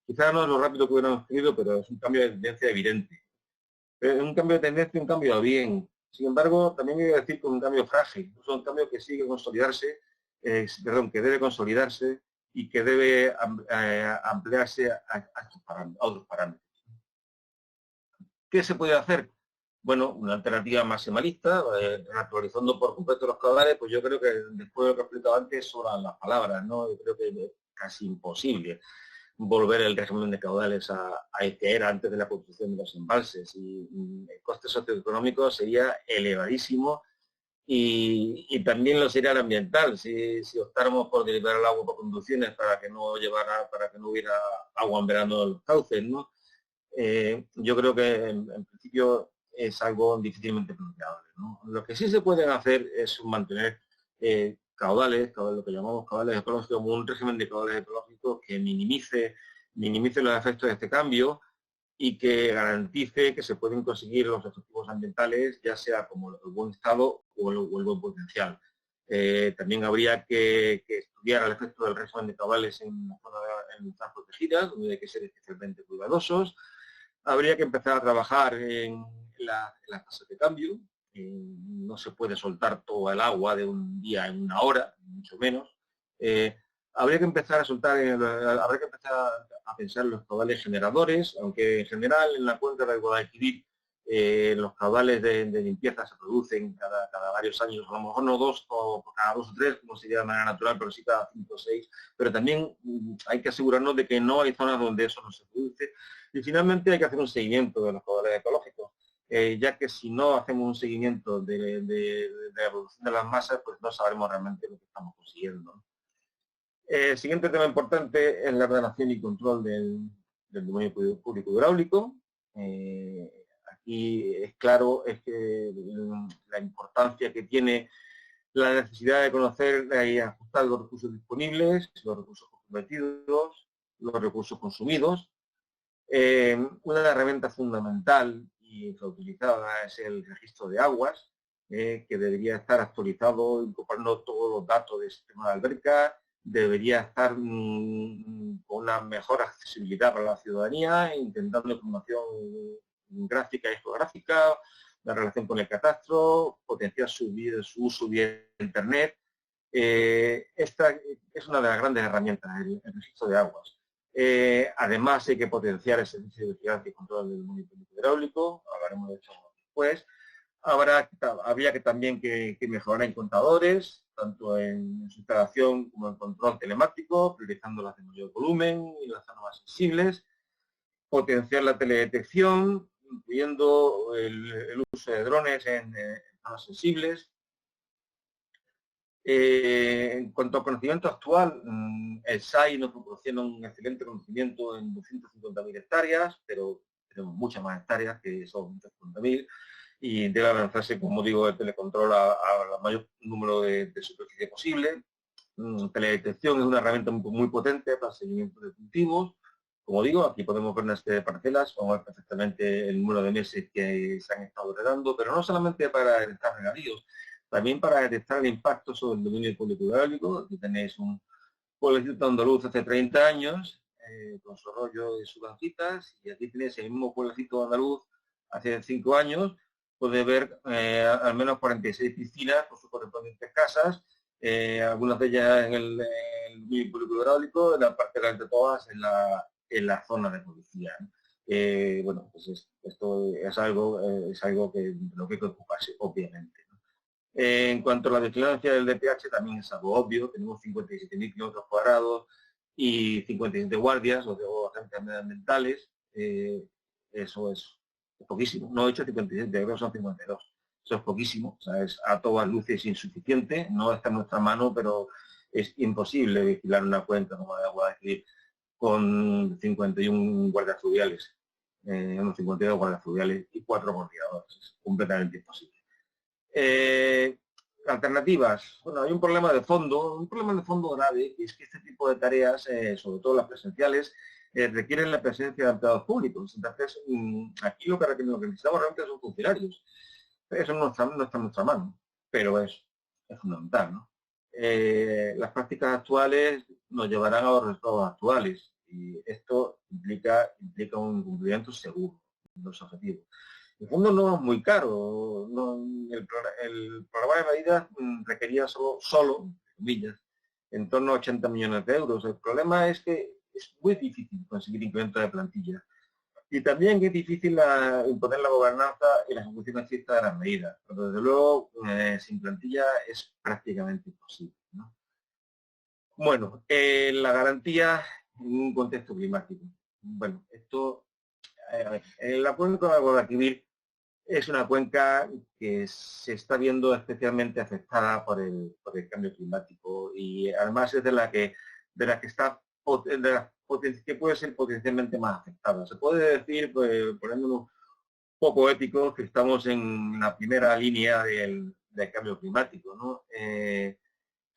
Quizás no es lo rápido que hubiéramos querido, pero es un cambio de tendencia evidente. Es un cambio de tendencia, un cambio a bien. Sin embargo, también hay que decir que es un cambio frágil, es un cambio que sigue consolidarse, que debe consolidarse y que debe ampliarse a otros parámetros. ¿Qué se puede hacer? Bueno, una alternativa maximalista, naturalizando por completo los caudales, pues yo creo que después de lo que he explicado antes sobran las palabras, ¿no? Yo creo que es casi imposible volver el régimen de caudales a el que era antes de la construcción de los embalses, y el coste socioeconómico sería elevadísimo, y también lo sería el ambiental, si optáramos por deliberar el agua por conducciones para que no hubiera agua en verano en los cauces, ¿no? Yo creo que en principio es algo difícilmente planteable, ¿no? Lo que sí se pueden hacer es mantener caudales, lo que llamamos caudales ecológicos, como un régimen de caudales ecológicos que minimice los efectos de este cambio y que garantice que se pueden conseguir los objetivos ambientales, ya sea como el buen estado o el buen potencial. También habría que estudiar el efecto del régimen de caudales en zonas protegidas, donde hay que ser especialmente cuidadosos. Habría que empezar a trabajar en las tasas de cambio. No se puede soltar todo el agua de un día en una hora, mucho menos. Habría que empezar a pensar en los caudales generadores, aunque en general en la cuenca del Guadalquivir los caudales de limpieza se producen cada varios años, a lo mejor no cada dos o tres, como sería de manera natural, pero sí cada 5 o 6. Pero también hay que asegurarnos de que no hay zonas donde eso no se produce. Y finalmente hay que hacer un seguimiento de los caudales ecológicos, ya que si no hacemos un seguimiento de la evolución de las masas, pues no sabremos realmente lo que estamos consiguiendo. El siguiente tema importante es la ordenación y control del dominio público hidráulico. Aquí es claro que la importancia que tiene la necesidad de conocer y ajustar los recursos disponibles, los recursos comprometidos, los recursos consumidos. Una herramienta fundamental y utilizada es el registro de aguas, que debería estar actualizado, incorporando todos los datos del sistema de alberca, debería estar con una mejor accesibilidad para la ciudadanía, intentando información gráfica y geográfica, la relación con el catastro, potenciar su uso vía Internet. Esta es una de las grandes herramientas, el registro de aguas. Además, hay que potenciar el servicio de vigilancia y control del monitoreo hidráulico, hablaremos de eso después. Habría que también que mejorar en contadores, tanto en su instalación como en control telemático, priorizando las de mayor volumen y las zonas más sensibles. Potenciar la teledetección, incluyendo el uso de drones en zonas sensibles. En cuanto al conocimiento actual, el SAI nos proporciona un excelente conocimiento en 250.000 hectáreas, pero tenemos muchas más hectáreas que son 250.000 y debe avanzarse, como digo, el telecontrol a mayor número de superficie posible. Teledetección es una herramienta muy potente para el seguimiento de cultivos. Como digo, aquí podemos ver una serie de parcelas, vamos a ver perfectamente el número de meses que se han estado regando, pero no solamente para detectar regadíos, también para detectar el impacto sobre el dominio público hidráulico. Aquí tenéis un pueblecito andaluz hace 30 años, con su rollo y sus gancitas, y aquí tenéis el mismo pueblecito andaluz hace 5 años. Podéis ver al menos 46 piscinas con sus correspondientes casas, algunas de ellas en el dominio público hidráulico, en la parcela de todas en la zona de policía. Bueno, pues esto es algo que de lo que hay que ocuparse, obviamente. En cuanto a la vigilancia del DPH, también es algo obvio. Tenemos 57.000 kilómetros cuadrados y 57 guardias o agentes medioambientales. Eso es poquísimo. No he hecho 57, creo que son 52. Eso es poquísimo. O sea, es a todas luces insuficiente. No está en nuestra mano, pero es imposible vigilar una cuenca como de agua de con 51 guardias fluviales. Unos 52 guardias fluviales y 4 bordeadores. Es completamente imposible. Alternativas. Bueno, hay un problema de fondo grave, y es que este tipo de tareas, sobre todo las presenciales, requieren la presencia de empleados públicos. Entonces, aquí lo que necesitamos realmente son funcionarios. Eso no está en nuestra mano, pero es fundamental, ¿no? Las prácticas actuales nos llevarán a los resultados actuales y esto implica un cumplimiento seguro de los objetivos. El fondo no es muy caro, el programa de medidas requería solo, comillas, en torno a 80 millones de euros. El problema es que es muy difícil conseguir incremento de plantilla. Y también es difícil imponer la gobernanza y la ejecución estricta de las medidas. Pero desde luego, sin plantilla es prácticamente imposible, ¿no? Bueno, la garantía en un contexto climático. Bueno, esto, la cuenca de Guadalquivir es una cuenca que se está viendo especialmente afectada por el cambio climático y además es de la que que puede ser potencialmente más afectada. Se puede decir, pues, poniéndonos un poco éticos, que estamos en la primera línea del cambio climático, ¿no? Es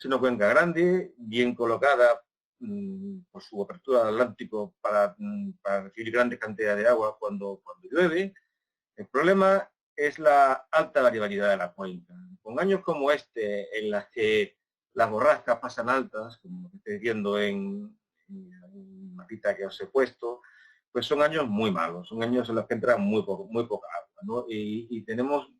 una cuenca grande, bien colocada por su apertura al Atlántico para recibir grandes cantidades de agua cuando llueve. El problema es la alta variabilidad de la cuenca. Con años como este, en las que las borrascas pasan altas, como estoy viendo en el mapita que os he puesto, pues son años muy malos, son años en los que entra muy poca agua, ¿no? Y tenemos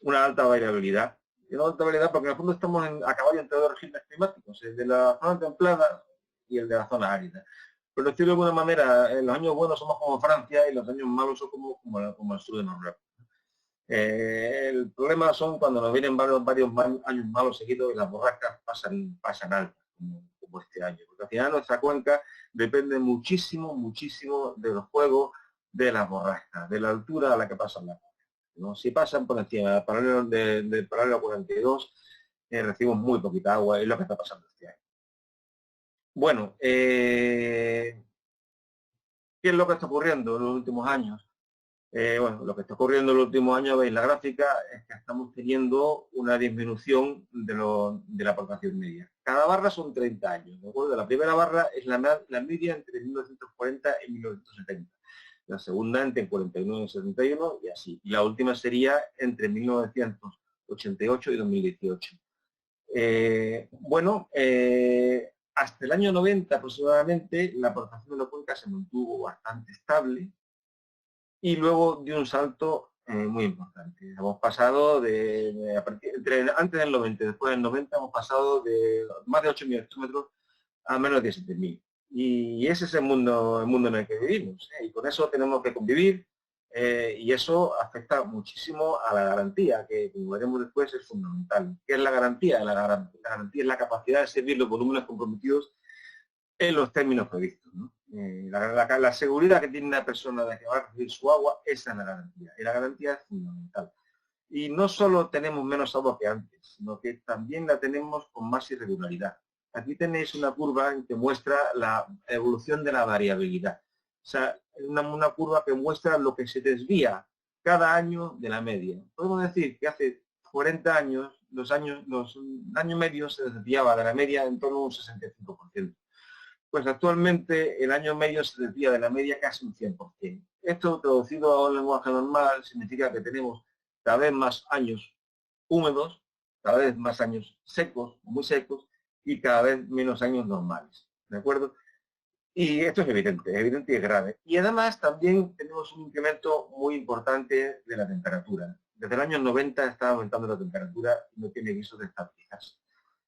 una alta variabilidad. Y una alta variabilidad porque en el fondo estamos a caballo entre dos regímenes climáticos, el de la zona templada y el de la zona árida. Por decirlo de alguna manera, en los años buenos somos como Francia y los años malos son como el sur de Noruega. El problema son cuando nos vienen varios años malos seguidos y las borrascas pasan altas, como este año. Porque al final nuestra cuenca depende muchísimo de los juegos de las borrascas, de la altura a la que pasan las borrascas, ¿no? Si pasan por encima del paralelo 42, recibimos muy poquita agua y es lo que está pasando este año. Bueno, ¿qué es lo que está ocurriendo en los últimos años? Bueno, lo que está ocurriendo en los últimos años, veis la gráfica, es que estamos teniendo una disminución de la aportación media. Cada barra son 30 años, ¿de acuerdo? La primera barra es la media entre 1940 y 1970. La segunda entre 49 y 71 y así. Y la última sería entre 1988 y 2018. Hasta el año 90 aproximadamente la aportación de la cuenca se mantuvo bastante estable y luego dio un salto muy importante. Hemos pasado antes del 90 y después del 90 hemos pasado de más de 8.000 hectómetros a menos de 7.000. Y ese es el mundo en el que vivimos, ¿eh? Y con eso tenemos que convivir, y eso afecta muchísimo a la garantía, que como veremos después es fundamental. ¿Qué es la garantía? La garantía es la capacidad de servir los volúmenes comprometidos en los términos previstos, ¿no? La seguridad que tiene una persona de que va a recibir su agua, esa es la garantía. Y la garantía es fundamental. Y no solo tenemos menos agua que antes, sino que también la tenemos con más irregularidad. Aquí tenéis una curva que muestra la evolución de la variabilidad. O sea, una curva que muestra lo que se desvía cada año de la media. Podemos decir que hace 40 años, los años medios se desviaba de la media en torno a un 65%. Pues actualmente el año medio se desvía de la media casi un 100%. Esto, traducido a un lenguaje normal, significa que tenemos cada vez más años húmedos, cada vez más años secos, muy secos, y cada vez menos años normales. ¿De acuerdo? Y esto es evidente y es grave. Y además también tenemos un incremento muy importante de la temperatura. Desde el año 90 está aumentando la temperatura y no tiene viso de estabilizarse.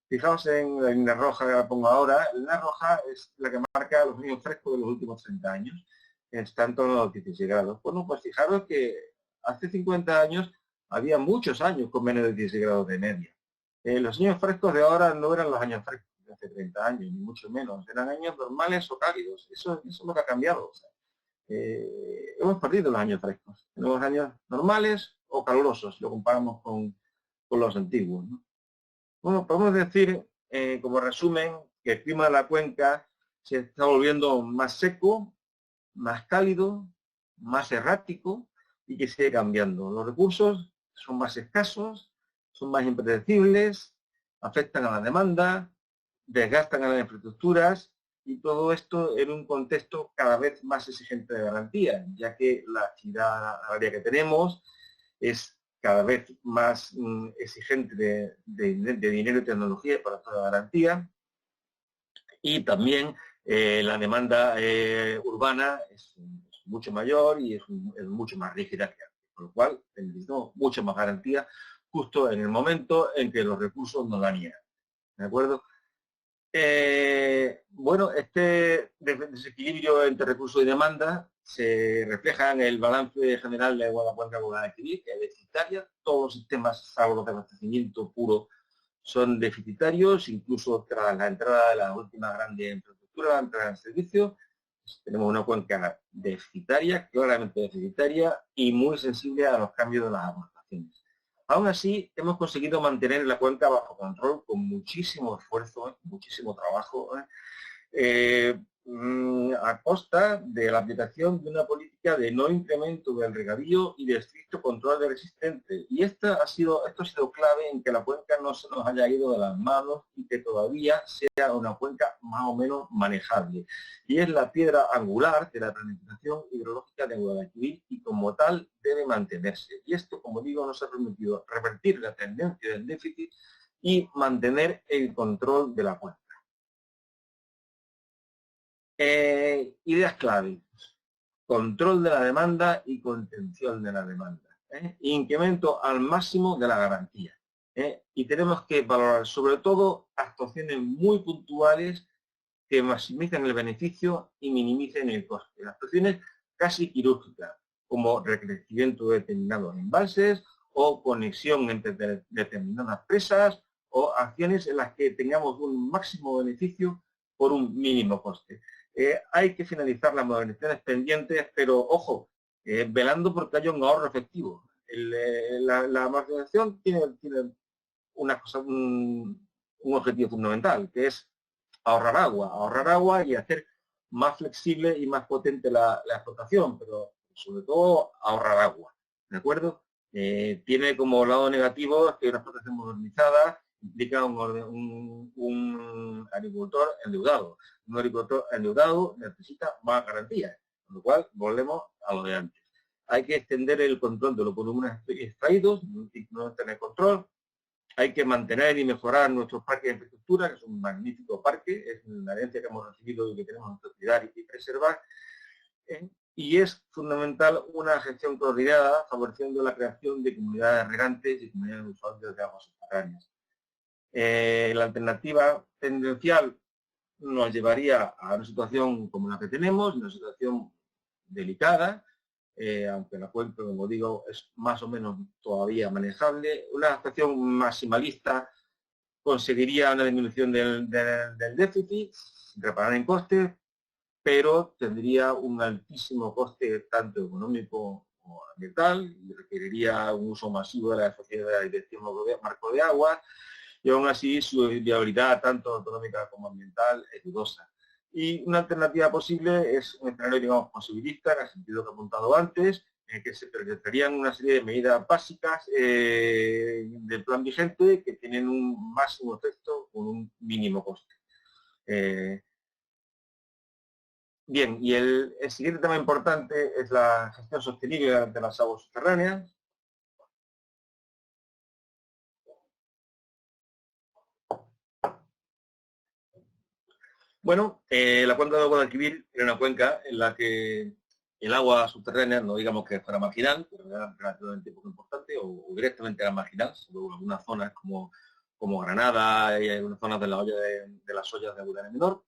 Fijaos en la línea roja que la pongo ahora. La línea roja es la que marca los años frescos de los últimos 30 años. Está en torno a los 16 grados. Bueno, pues fijaros que hace 50 años había muchos años con menos de 16 grados de media. Los años frescos de ahora no eran los años frescos de hace 30 años, ni mucho menos. Eran años normales o cálidos. Eso es lo que ha cambiado. O sea, hemos perdido los años frescos. Tenemos años normales o calurosos, si lo comparamos con los antiguos, ¿no? Bueno, podemos decir, como resumen, que el clima de la cuenca se está volviendo más seco, más cálido, más errático y que sigue cambiando. Los recursos son más escasos, son más impredecibles, afectan a la demanda, desgastan a las infraestructuras y todo esto en un contexto cada vez más exigente de garantía, ya que la actividad agraria que tenemos es cada vez más exigente de dinero y tecnología para toda garantía, y también la demanda urbana es mucho mayor y es mucho más rígida que antes, por lo cual necesitamos mucha más garantía justo en el momento en que los recursos nos la niegan. ¿De acuerdo? Bueno, este desequilibrio entre recursos y demanda se refleja en el balance general de la cuenca de Guadalquivir, que es deficitaria. Todos los sistemas, salvo los de abastecimiento puro, son deficitarios, incluso tras la entrada de la última grande infraestructura, la entrada en servicio. Tenemos una cuenca deficitaria, claramente deficitaria, y muy sensible a los cambios de las aportaciones. Aún así, hemos conseguido mantener la cuenca bajo control con muchísimo esfuerzo, muchísimo trabajo, a costa de la aplicación de una política de no incremento del regadío y de estricto control del existente. Y esto ha sido clave en que la cuenca no se nos haya ido de las manos y que todavía sea una cuenca más o menos manejable. Y es la piedra angular de la planificación hidrológica de Guadalquivir y como tal debe mantenerse. Y esto, como digo, nos ha permitido revertir la tendencia del déficit y mantener el control de la cuenca. Ideas clave: control de la demanda y contención de la demanda. Incremento al máximo de la garantía. Y tenemos que valorar sobre todo actuaciones muy puntuales que maximicen el beneficio y minimicen el coste. Actuaciones casi quirúrgicas, como recrecimiento de determinados embalses o conexión entre determinadas presas, o acciones en las que tengamos un máximo beneficio por un mínimo coste. Hay que finalizar las modernizaciones pendientes, pero ojo, velando porque haya un ahorro efectivo. La modernización tiene una cosa, un objetivo fundamental, que es ahorrar agua y hacer más flexible y más potente la explotación, pero sobre todo ahorrar agua. ¿De acuerdo? Tiene como lado negativo que una explotación modernizada implica un agricultor endeudado. Un agricultor endeudado necesita más garantías, con lo cual volvemos a lo de antes. Hay que extender el control de los volúmenes extraídos, no tener control. Hay que mantener y mejorar nuestros parques de infraestructura, que es un magnífico parque, es una herencia que hemos recibido y que tenemos que cuidar y preservar. y es fundamental una gestión coordinada favoreciendo la creación de comunidades regantes y comunidades de usuarios de aguas subterráneas. La alternativa tendencial nos llevaría a una situación como la que tenemos, una situación delicada, aunque la cuenca, como digo, es más o menos todavía manejable. Una actuación maximalista conseguiría una disminución del déficit, sin reparar en costes, pero tendría un altísimo coste tanto económico como ambiental y requeriría un uso masivo de la sociedad de la Dirección Marco de Aguas, y aún así su viabilidad tanto económica como ambiental es dudosa. Y una alternativa posible es un escenario, digamos, posibilista, en el sentido que he apuntado antes, en el que se presentarían una serie de medidas básicas del plan vigente que tienen un máximo efecto con un mínimo coste. Bien, y el siguiente tema importante es la gestión sostenible de las aguas subterráneas. Bueno, la cuenca de Guadalquivir era una cuenca en la que el agua subterránea, no digamos que fuera marginal, pero era relativamente poco importante, o directamente era marginal, sobre algunas zonas como Granada y algunas zonas de la olla de las ollas de Budane Menor.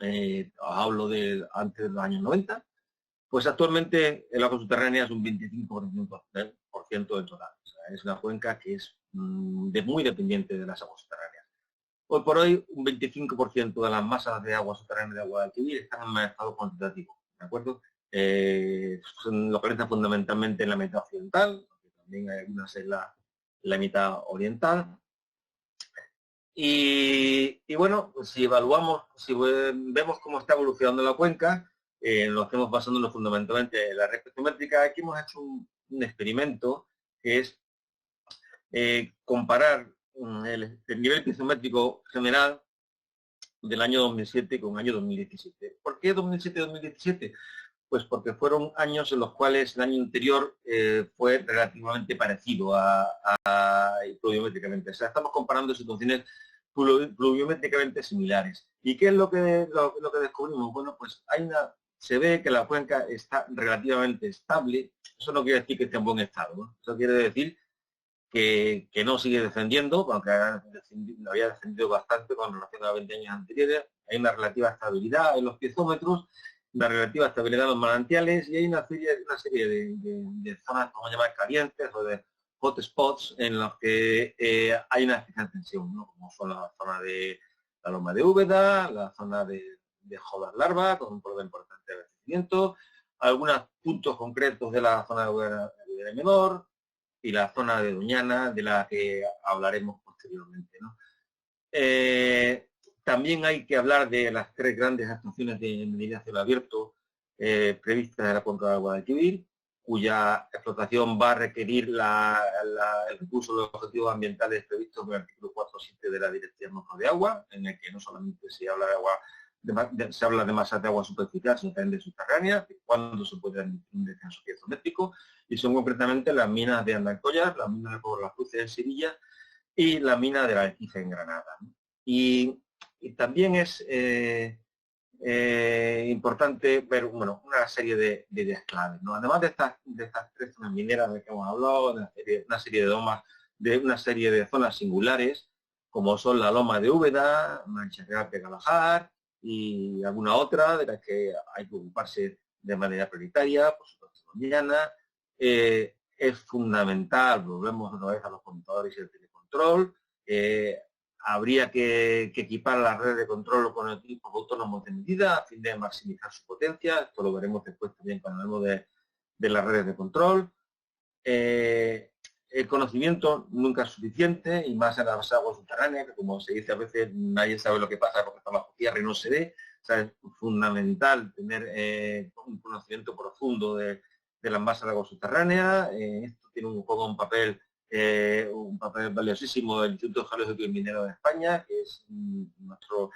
Os hablo de antes de los años 90. Pues actualmente el agua subterránea es un 25% del total. O sea, es una cuenca que es muy dependiente de las aguas subterráneas. Hoy por hoy, un 25% de las masas de agua subterránea de Guadalquivir están en estado cuantitativo, ¿de acuerdo? Se localizan fundamentalmente en la mitad occidental, también hay algunas en la mitad oriental. Y bueno, pues si evaluamos, si vemos cómo está evolucionando la cuenca, lo hacemos basándonos fundamentalmente en la red espectrométrica. Aquí hemos hecho un experimento que es comparar el nivel piezométrico general del año 2007 con el año 2017. ¿Por qué 2007-2017? Pues porque fueron años en los cuales el año anterior fue relativamente parecido pluviométricamente. O sea, estamos comparando situaciones pluviométricamente similares. ¿Y qué es lo que descubrimos? Bueno, pues se ve que la cuenca está relativamente estable. Eso no quiere decir que esté en buen estado, ¿no? Eso quiere decir que no sigue descendiendo, aunque lo había descendido bastante con relación a 20 años anteriores. Hay una relativa estabilidad en los piezómetros, una relativa estabilidad en los manantiales, y hay una serie de zonas, como llamar, calientes o de hotspots en los que hay una especial tensión, ¿no? Como son la zona de la loma de Úbeda, la zona de Jodas Larva, con un problema importante de abastecimiento, algunos puntos concretos de la zona de Úbeda Menor, y la zona de Doñana, de la que hablaremos posteriormente, ¿no? También hay que hablar de las 3 grandes actuaciones de medida a cielo abierto previstas en la cuenca de Guadalquivir, cuya explotación va a requerir el recurso de los objetivos ambientales previstos en el artículo 4.7 de la Directiva Marco de Agua, en el que no solamente se habla de agua, se habla de masas de agua superficial, sino también de subterránea, cuándo se puede admitir un descenso piezométrico, y son concretamente las minas de Andacollas, las minas de Pueblo Las Cruces en Sevilla y la mina de la Alquiza en Granada. Y también es importante ver una serie de ideas claves, ¿no? Además de estas 3 zonas mineras de que hemos hablado, una serie de domas, de una serie de zonas singulares, como son la loma de Úbeda, Mancha Real de Galajar y alguna otra de las que hay que ocuparse de manera prioritaria, por supuesto, Doñana. Es fundamental, volvemos otra vez a los computadores y el telecontrol. Habría que equipar las redes de control con equipos autónomos de medida a fin de maximizar su potencia. Esto lo veremos después también cuando hablemos de las redes de control. El conocimiento nunca es suficiente, y más en las aguas subterráneas, que como se dice a veces, nadie sabe lo que pasa porque está bajo tierra y no se ve. O sea, es fundamental tener un conocimiento profundo de las masas de agua subterránea. Esto tiene un poco un papel valiosísimo del Instituto Geológico y Minero de España, que es nuestro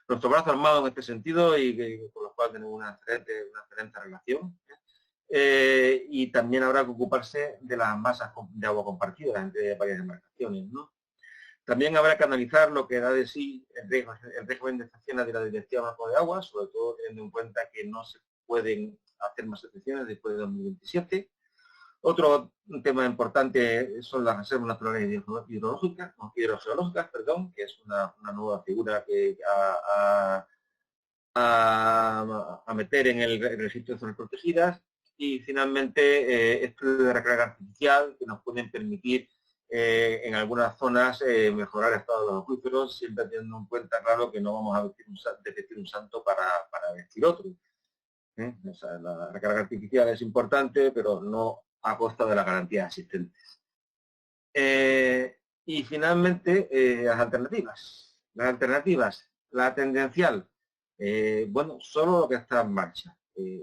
brazo armado en este sentido y con los cuales tenemos una excelente relación. Y también habrá que ocuparse de las masas de agua compartidas entre varias embarcaciones, ¿no? También habrá que analizar lo que da de sí el régimen de estaciones de la Directiva Marco de Agua, sobre todo teniendo en cuenta que no se pueden hacer más excepciones después de 2027. Otro tema importante son las reservas naturales hidrogeológicas, perdón, que es una nueva figura que a meter en el registro de zonas protegidas. Y finalmente estudios de recarga artificial que nos pueden permitir en algunas zonas mejorar el estado de los acuíferos, siempre teniendo en cuenta, claro, que no vamos a vestir un santo para vestir otro. O sea, la recarga artificial es importante, pero no a costa de las garantías existentes. Y finalmente, las alternativas. Las alternativas, la tendencial, bueno, solo lo que está en marcha.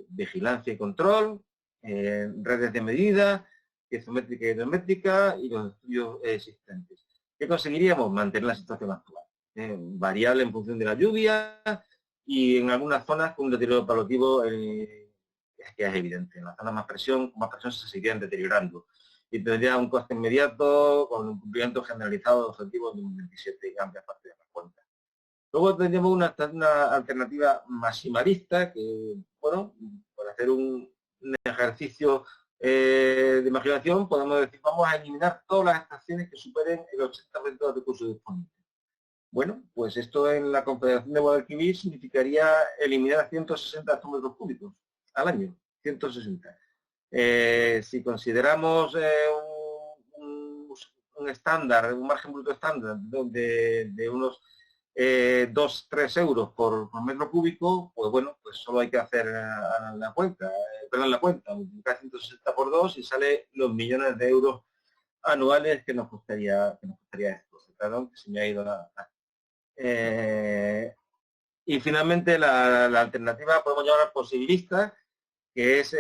Vigilancia y control, redes de medida, piezométrica y hidrométrica y los estudios existentes. ¿Qué conseguiríamos? Mantener la situación actual. Variable en función de la lluvia y en algunas zonas con un deterioro paulatativo que es evidente. En las zonas con más presión se seguirían deteriorando y tendría un coste inmediato con un cumplimiento generalizado de objetivos de 2027 y amplias partes de la cuenta. Luego tendríamos una alternativa maximalista que, bueno, por hacer un ejercicio de imaginación, podemos decir, vamos a eliminar todas las estaciones que superen el 80% de los recursos disponibles. Bueno, pues esto en la Confederación de Guadalquivir significaría eliminar 160 hectómetros cúbicos al año, 160. Si consideramos un estándar, un margen bruto estándar de unos 2-3 euros por metro cúbico, pues bueno, pues solo hay que hacer la cuenta, multiplicar 160 por 2 y sale los millones de euros anuales que nos costaría esto. Perdón, que se me ha ido y finalmente la alternativa podemos llamar posibilista, que es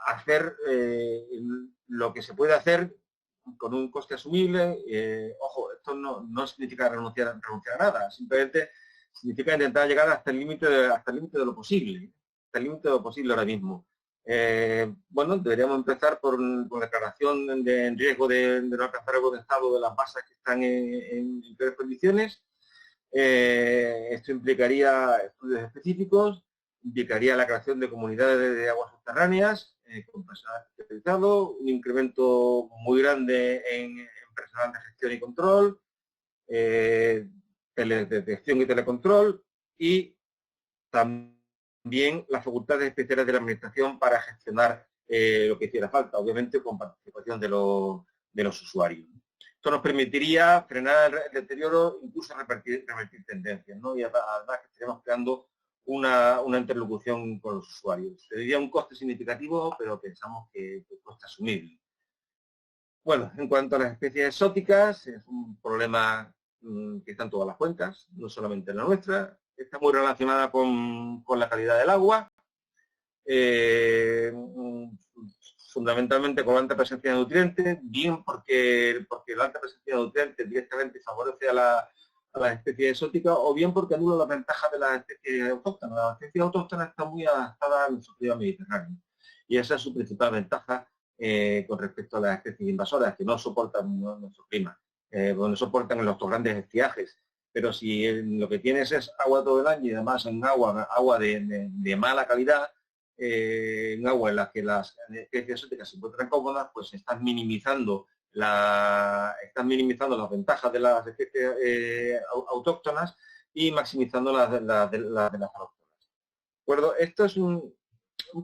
hacer lo que se puede hacer con un coste asumible. Ojo, esto no significa renunciar a nada, simplemente significa intentar llegar hasta el límite de lo posible, hasta el límite de lo posible ahora mismo. Bueno, deberíamos empezar por declaración de riesgo de no alcanzar el buen estado de las masas que están en peores condiciones. Esto implicaría estudios específicos, implicaría la creación de comunidades de aguas subterráneas con personal especializado, un incremento muy grande en personal de gestión y control, teledetección y telecontrol, y también las facultades especiales de la administración para gestionar lo que hiciera falta, obviamente con participación de los usuarios. Esto nos permitiría frenar el deterioro, incluso revertir tendencias, ¿no? Y además que estaríamos creando una interlocución con los usuarios. Sería un coste significativo, pero pensamos que cuesta asumible. Bueno, en cuanto a las especies exóticas, es un problema que está en todas las cuencas, no solamente en la nuestra. Está muy relacionada con la calidad del agua, fundamentalmente con la alta presencia de nutrientes, bien porque la alta presencia de nutrientes directamente favorece a las especies exóticas, o bien porque anula las ventajas de las especies autóctonas. Las especies autóctonas están muy adaptadas a nuestro clima mediterráneo, y esa es su principal ventaja con respecto a las especies invasoras, que no soportan nuestro clima, no soportan los grandes estiajes. Pero si lo que tienes es agua todo el año y además en agua de mala calidad, en agua en la que las especies exóticas se encuentran cómodas, pues estás minimizando las ventajas de las especies autóctonas y maximizando las de las autóctonas. ¿De acuerdo? Esto es un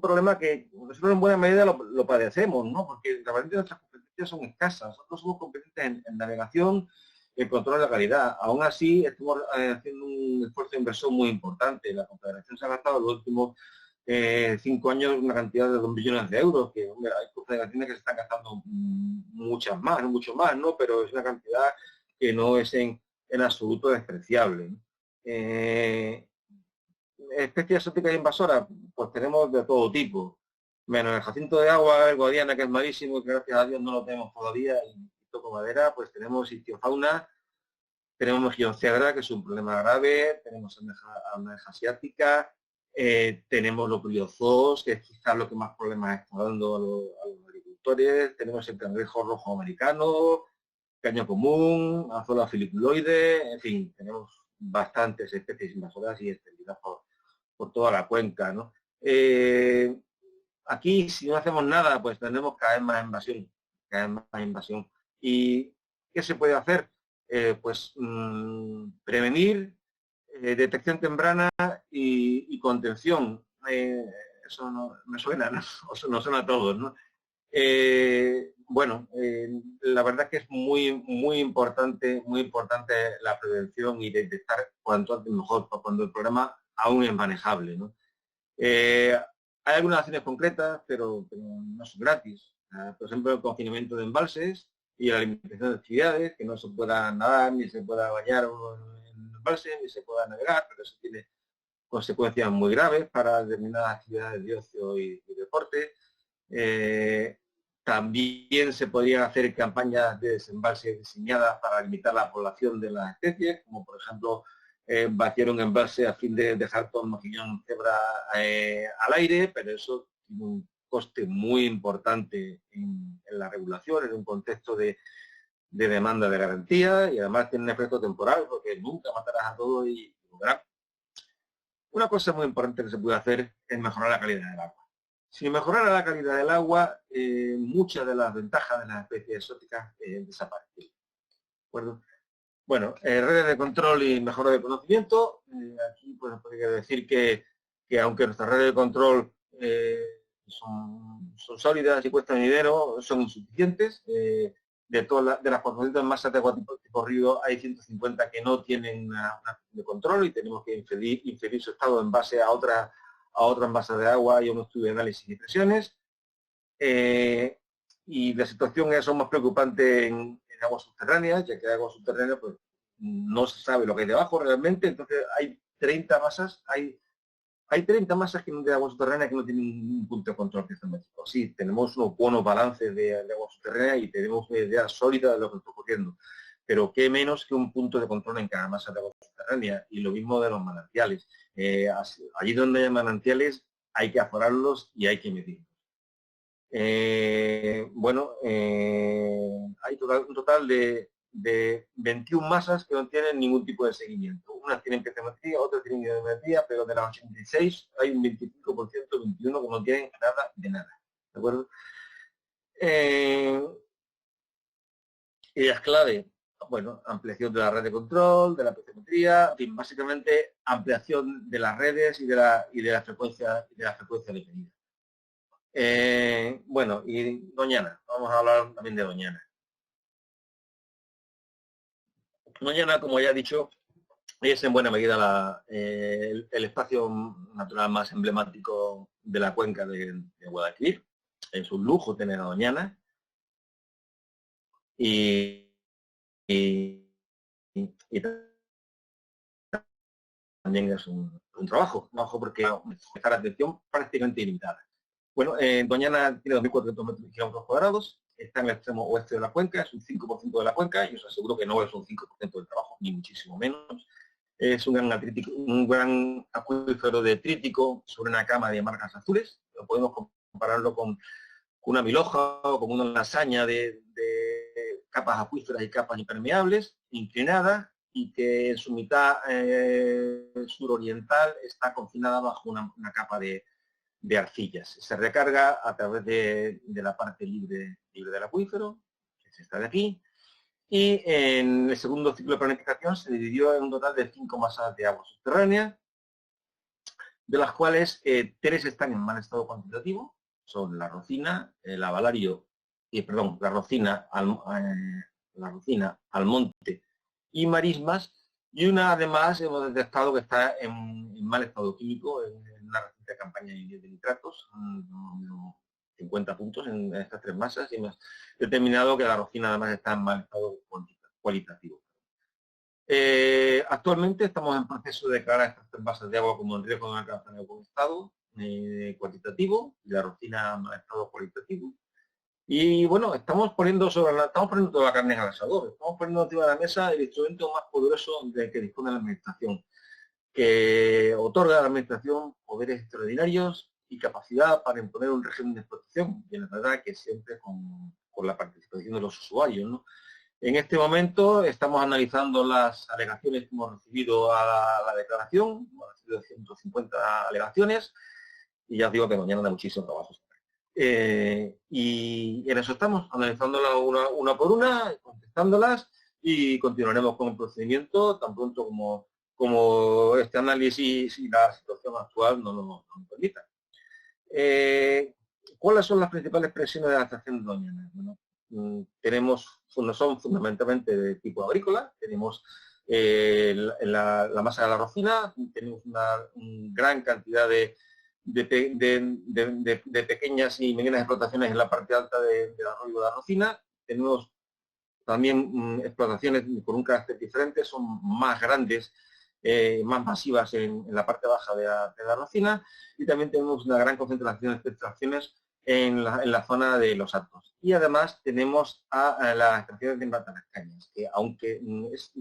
problema que nosotros en buena medida lo padecemos, ¿no? Porque realmente nuestras competencias son escasas. Nosotros somos competentes en navegación y el control de la calidad. Aún así, estamos haciendo un esfuerzo de inversión muy importante. La Confederación se ha gastado en los últimos 5 años una cantidad de 2 millones de euros, que hombre, hay confederaciones que se están gastando mucho más, ¿no? Pero es una cantidad que no es en absoluto despreciable, ¿no? Especies exóticas invasoras, pues tenemos de todo tipo, menos el jacinto de agua, el guadiana, que es malísimo y que gracias a Dios no lo tenemos todavía, y toco madera, pues tenemos ictiofauna, tenemos mejillón cebra, que es un problema grave, tenemos almeja asiática, tenemos los briozoos, que es quizás lo que más problemas está dando a los agricultores, tenemos el cangrejo rojo americano, caño común, Azolla filiculoide, en fin, tenemos bastantes especies invasoras y extendidas por toda la cuenca, ¿no? aquí, si no hacemos nada, pues tendremos cada vez más invasión, cada vez más invasión. ¿Y qué se puede hacer? Pues prevenir, detección temprana y contención. Eso no me suena, ¿no? O nos suena a todos, ¿no? Bueno, la verdad es que es muy importante la prevención y detectar cuanto antes mejor, cuando el problema aún es manejable, ¿no? Hay algunas acciones concretas, pero no son gratis. Por ejemplo, el confinamiento de embalses y la limitación de actividades, que no se pueda nadar, ni se pueda bañar en el embalse, ni se pueda navegar, pero eso tiene consecuencias muy graves para determinadas actividades de ocio y deporte. También se podrían hacer campañas de desembalse diseñadas para limitar la población de las especies, como por ejemplo vaciar un embalse a fin de dejar todo el mejillón cebra al aire, pero eso tiene un coste muy importante en la regulación, en un contexto de demanda de garantía, y además tiene un efecto temporal porque nunca matarás a todos y lograr. Una cosa muy importante que se puede hacer es mejorar la calidad del agua. Si mejorara la calidad del agua, muchas de las ventajas de las especies exóticas desaparecen. ¿De acuerdo? Bueno, redes de control y mejora de conocimiento. Aquí pues podría decir que aunque nuestras redes de control son sólidas y cuestan dinero, son insuficientes. De las 400 masas de agua tipo río, hay 150 que no tienen una de control y tenemos que inferir su estado en base a otras masas de agua y a un estudio de análisis y presiones. Y la situación es aún más preocupante en aguas subterráneas, ya que en aguas subterráneas pues, no se sabe lo que hay debajo realmente, entonces hay 30 masas, hay 30 masas de agua subterránea que no tienen un punto de control piezométrico. Sí, tenemos unos buenos balances de agua subterránea y tenemos una idea sólida de lo que está ocurriendo, pero qué menos que un punto de control en cada masa de agua subterránea, y lo mismo de los manantiales. Allí donde hay manantiales hay que aforarlos y hay que medirlos. Bueno, hay un total de 21 masas que no tienen ningún tipo de seguimiento. Unas tienen piezometría, otras tienen hidrometría, pero de las 86 hay un 25%, 21 que no tienen nada de nada. ¿De acuerdo? Ideas clave. Bueno, ampliación de la red de control, de la piezometría, en fin, básicamente ampliación de las redes y de la frecuencia definida. Bueno, y Doñana, vamos a hablar también de Doñana. Doñana, como ya he dicho, es en buena medida el espacio natural más emblemático de la cuenca de Guadalquivir. Es un lujo tener a Doñana y también es un trabajo porque está la atención prácticamente ilimitada. Bueno, Doñana tiene 2.400 metros kilómetros cuadrados, está en el extremo oeste de la cuenca, es un 5% de la cuenca, y os aseguro que no es un 5% del trabajo, ni muchísimo menos. Es un gran acuífero detrítico sobre una cama de marcas azules. Lo podemos compararlo con una milhoja o con una lasaña de capas acuíferas y capas impermeables, inclinada, y que en su mitad suroriental está confinada bajo una capa de arcillas. Se recarga a través de la parte libre del acuífero, que es esta de aquí, y en el segundo ciclo de planificación se dividió en un total de 5 masas de agua subterránea, de las cuales 3 están en mal estado cuantitativo, son la Rocina, el Avalario, la Rocina, Almonte y Marismas, y una además hemos detectado que está en mal estado químico en una reciente campaña de nitratos, 50 puntos en estas 3 masas, y hemos determinado que la Rocina además está en mal estado cualitativo. Actualmente estamos en proceso de declarar estas 3 masas de agua como en riesgo de alcanzar en buen estado cuantitativo, y la Rocina en mal estado cualitativo. Y bueno, estamos poniendo toda la carne al asador, estamos poniendo encima de la mesa el instrumento más poderoso del que dispone la administración, que otorga a la administración poderes extraordinarios y capacidad para imponer un régimen de protección, y la verdad que siempre con la participación de los usuarios, ¿no? En este momento estamos analizando las alegaciones que hemos recibido a la declaración, hemos recibido 150 alegaciones, y ya os digo que mañana da muchísimo trabajo. Y en eso estamos, analizándolas una por una, contestándolas y continuaremos con el procedimiento tan pronto como este análisis y la situación actual nos permita. ¿Cuáles son las principales presiones de la estación de Doñana? Bueno, son fundamentalmente de tipo agrícola, tenemos la masa de la rocina, tenemos una gran cantidad de pequeñas y medianas explotaciones en la parte alta del arroyo de la Rocina. Tenemos también explotaciones con un carácter diferente, son más grandes, más masivas en la parte baja de la Rocina, y también tenemos una gran concentración de extracciones en la zona de los Altos. Y además tenemos a las extracciones de Matalascañas, que aunque es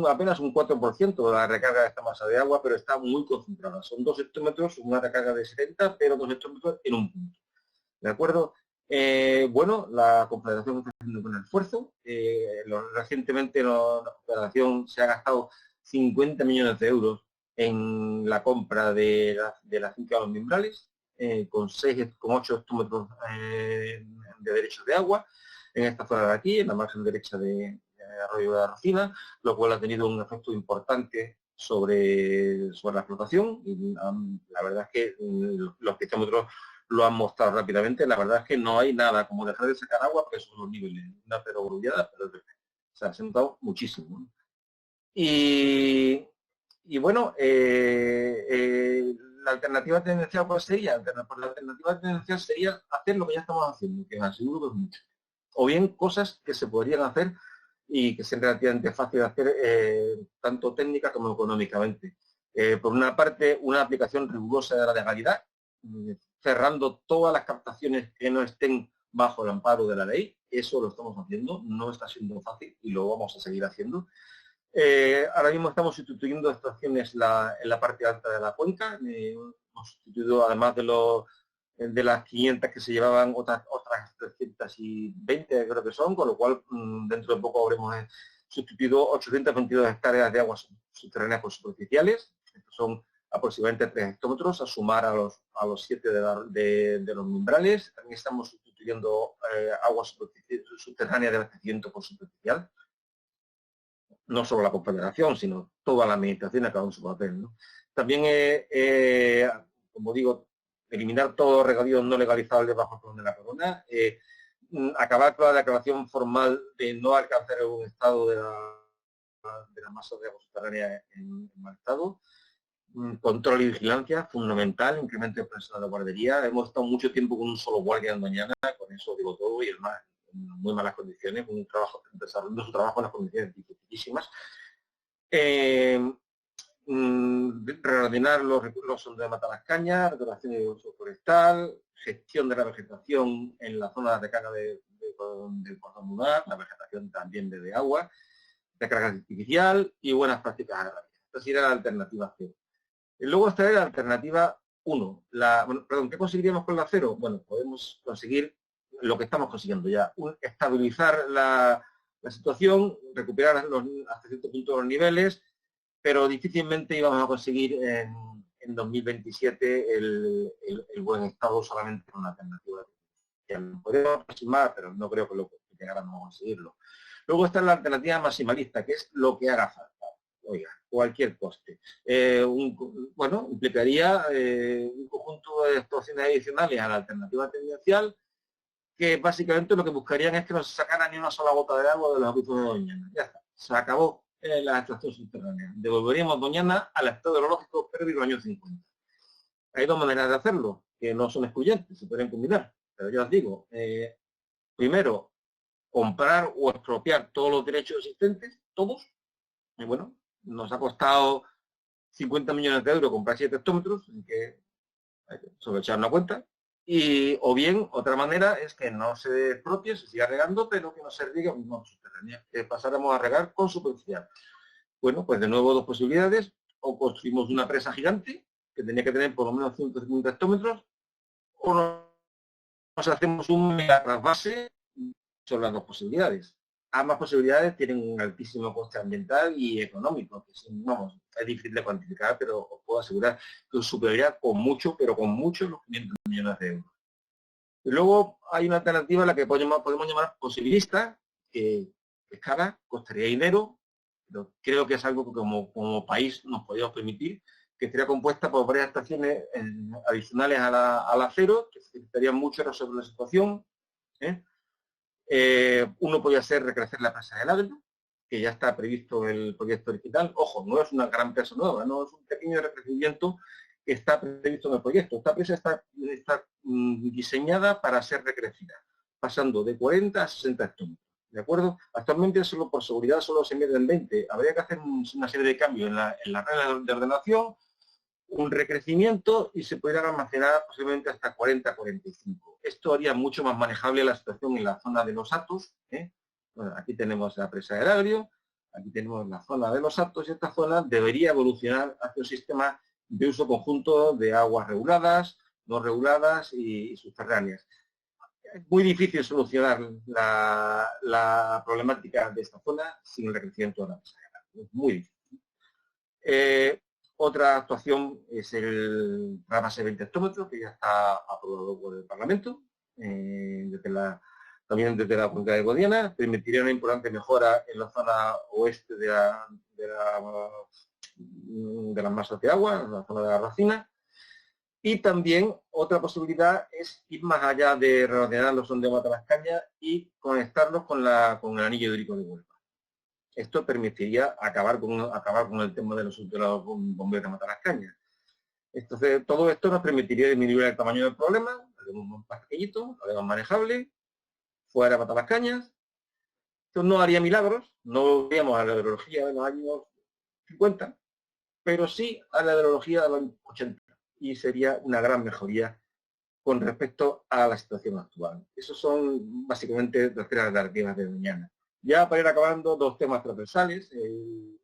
apenas un 4% de la recarga de esta masa de agua, pero está muy concentrada. Son 2 hectómetros, una recarga de 70, pero 2 hectómetros en un punto. ¿De acuerdo? Bueno, la Confederación está haciendo un buen esfuerzo. Recientemente la Confederación se ha gastado 50 millones de euros en la compra de la finca de los Mimbrales, con 6,8 hectómetros de derechos de agua en esta zona de aquí, en la margen derecha de Arroyo de la Rocina, lo cual ha tenido un efecto importante sobre la explotación. Y la verdad es que los hectómetros lo han mostrado rápidamente. La verdad es que no hay nada como dejar de sacar agua, porque son los niveles, una perogrullada, pero se ha sentado muchísimo. Y bueno, la alternativa tendencial, ¿cuál sería? La alternativa tendencial sería hacer lo que ya estamos haciendo, que aseguro que es mucho. O bien cosas que se podrían hacer y que sean relativamente fáciles de hacer, tanto técnica como económicamente. Por una parte, una aplicación rigurosa de la legalidad, cerrando todas las captaciones que no estén bajo el amparo de la ley. Eso lo estamos haciendo, no está siendo fácil y lo vamos a seguir haciendo. Ahora mismo estamos sustituyendo extracciones en la parte alta de la cuenca. Hemos sustituido, además de las 500 que se llevaban, otras 320 creo que son, con lo cual dentro de poco habremos sustituido 822 hectáreas de aguas subterráneas por superficiales. Estos son aproximadamente 3 hectómetros, a sumar a los 7 de los Mimbrales. También estamos sustituyendo aguas subterráneas de abastecimiento por superficial. No solo la Confederación, sino toda la administración acaba en su papel, ¿no? También, como digo, eliminar todos los regadíos no legalizables bajo el Plan de la Corona, acabar con la declaración formal de no alcanzar un estado de la masa de agua subterránea en mal estado, control y vigilancia, fundamental, incremento de personal de guardería. Hemos estado mucho tiempo con un solo guardia en Doñana, con eso digo todo, y además en muy malas condiciones, un trabajo, desarrollando su trabajo en las condiciones dificilísimas. Reordenar los recursos donde mata las cañas, restauración de uso forestal, gestión de la vegetación en la zona de recarga del cordón lunar, la vegetación también de agua, recarga artificial y buenas prácticas agrarias. Esta sería la alternativa 0. Y luego está la alternativa 1. ¿Qué conseguiríamos con la 0? Bueno, podemos conseguir lo que estamos consiguiendo ya, estabilizar la situación, recuperar hasta cierto punto los niveles, pero difícilmente íbamos a conseguir en 2027 el buen estado solamente con una alternativa. Podemos aproximar, pero no creo que llegáramos a conseguirlo. Luego está la alternativa maximalista, que es lo que haga falta. Oiga, cualquier coste. Bueno, implicaría un conjunto de actuaciones adicionales a la alternativa tendencial, que básicamente lo que buscarían es que no se sacara ni una sola gota de agua de los acuíferos de Doñana. Ya está, se acabó la extracción subterránea. Devolveríamos Doñana al estado hidrológico previo al año 50. Hay 2 maneras de hacerlo, que no son excluyentes, se pueden combinar. Pero yo os digo, primero, comprar o expropiar todos los derechos existentes, todos. Y bueno, nos ha costado 50 millones de euros comprar 7 hectómetros, en que hay que sobre echar una cuenta. Y, o bien, otra manera es que no se expropie, se siga regando, pero que no se riegue no subterránea, que pasáramos a regar con superficial. Bueno, pues de nuevo 2 posibilidades, o construimos una presa gigante, que tenía que tener por lo menos 150 hectómetros, o nos hacemos un mega trasvase. Son las 2 posibilidades. Ambas posibilidades tienen un altísimo coste ambiental y económico, que vamos, es difícil de cuantificar, pero os puedo asegurar que superaría con mucho, pero con mucho, los 500 millones de euros. Y luego hay una alternativa a la que podemos llamar posibilista, que es cara, costaría dinero, pero creo que es algo que como país nos podríamos permitir, que estaría compuesta por varias estaciones adicionales al acero, que facilitarían mucho resolver la situación. Uno podría ser recrecer la presa del Agrio, que ya está previsto en el proyecto original. Ojo, no es una gran presa nueva, no es un pequeño recrecimiento que está previsto en el proyecto. Esta presa está diseñada para ser recrecida, pasando de 40 a 60 hectómetros. ¿De acuerdo? Actualmente solo por seguridad solo se miden 20. Habría que hacer una serie de cambios en la regla de ordenación, un recrecimiento y se podrían almacenar posiblemente hasta 40-45. Esto haría mucho más manejable la situación en la zona de los Atos. Bueno, aquí tenemos la presa del Agrio, aquí tenemos la zona de los Atos y esta zona debería evolucionar hacia un sistema de uso conjunto de aguas reguladas, no reguladas y subterráneas. Es muy difícil solucionar la problemática de esta zona sin el recrecimiento de la presa del Agrio. Es muy difícil. Otra actuación es el trasvase de 20 hectómetros, que ya está aprobado por el Parlamento, también desde la cuenca de Guadiana. Permitiría una importante mejora en la zona oeste de las masas de agua, en la zona de la Racina. Y también otra posibilidad es ir más allá de reordenar los sondeos de Matalascañas y conectarlos con el anillo hídrico de Huelva. Esto permitiría acabar con el tema de los bomberos de Matalascañas. Entonces, todo esto nos permitiría disminuir el tamaño del problema, lo haremos más pequeñito, lo haremos manejable, fuera de Matalascañas. Esto no haría milagros, no volveríamos a la hidrología de los años 50, pero sí a la hidrología de los 80, y sería una gran mejoría con respecto a la situación actual. Esos son básicamente las tres alternativas de mañana. Ya para ir acabando, dos temas transversales, el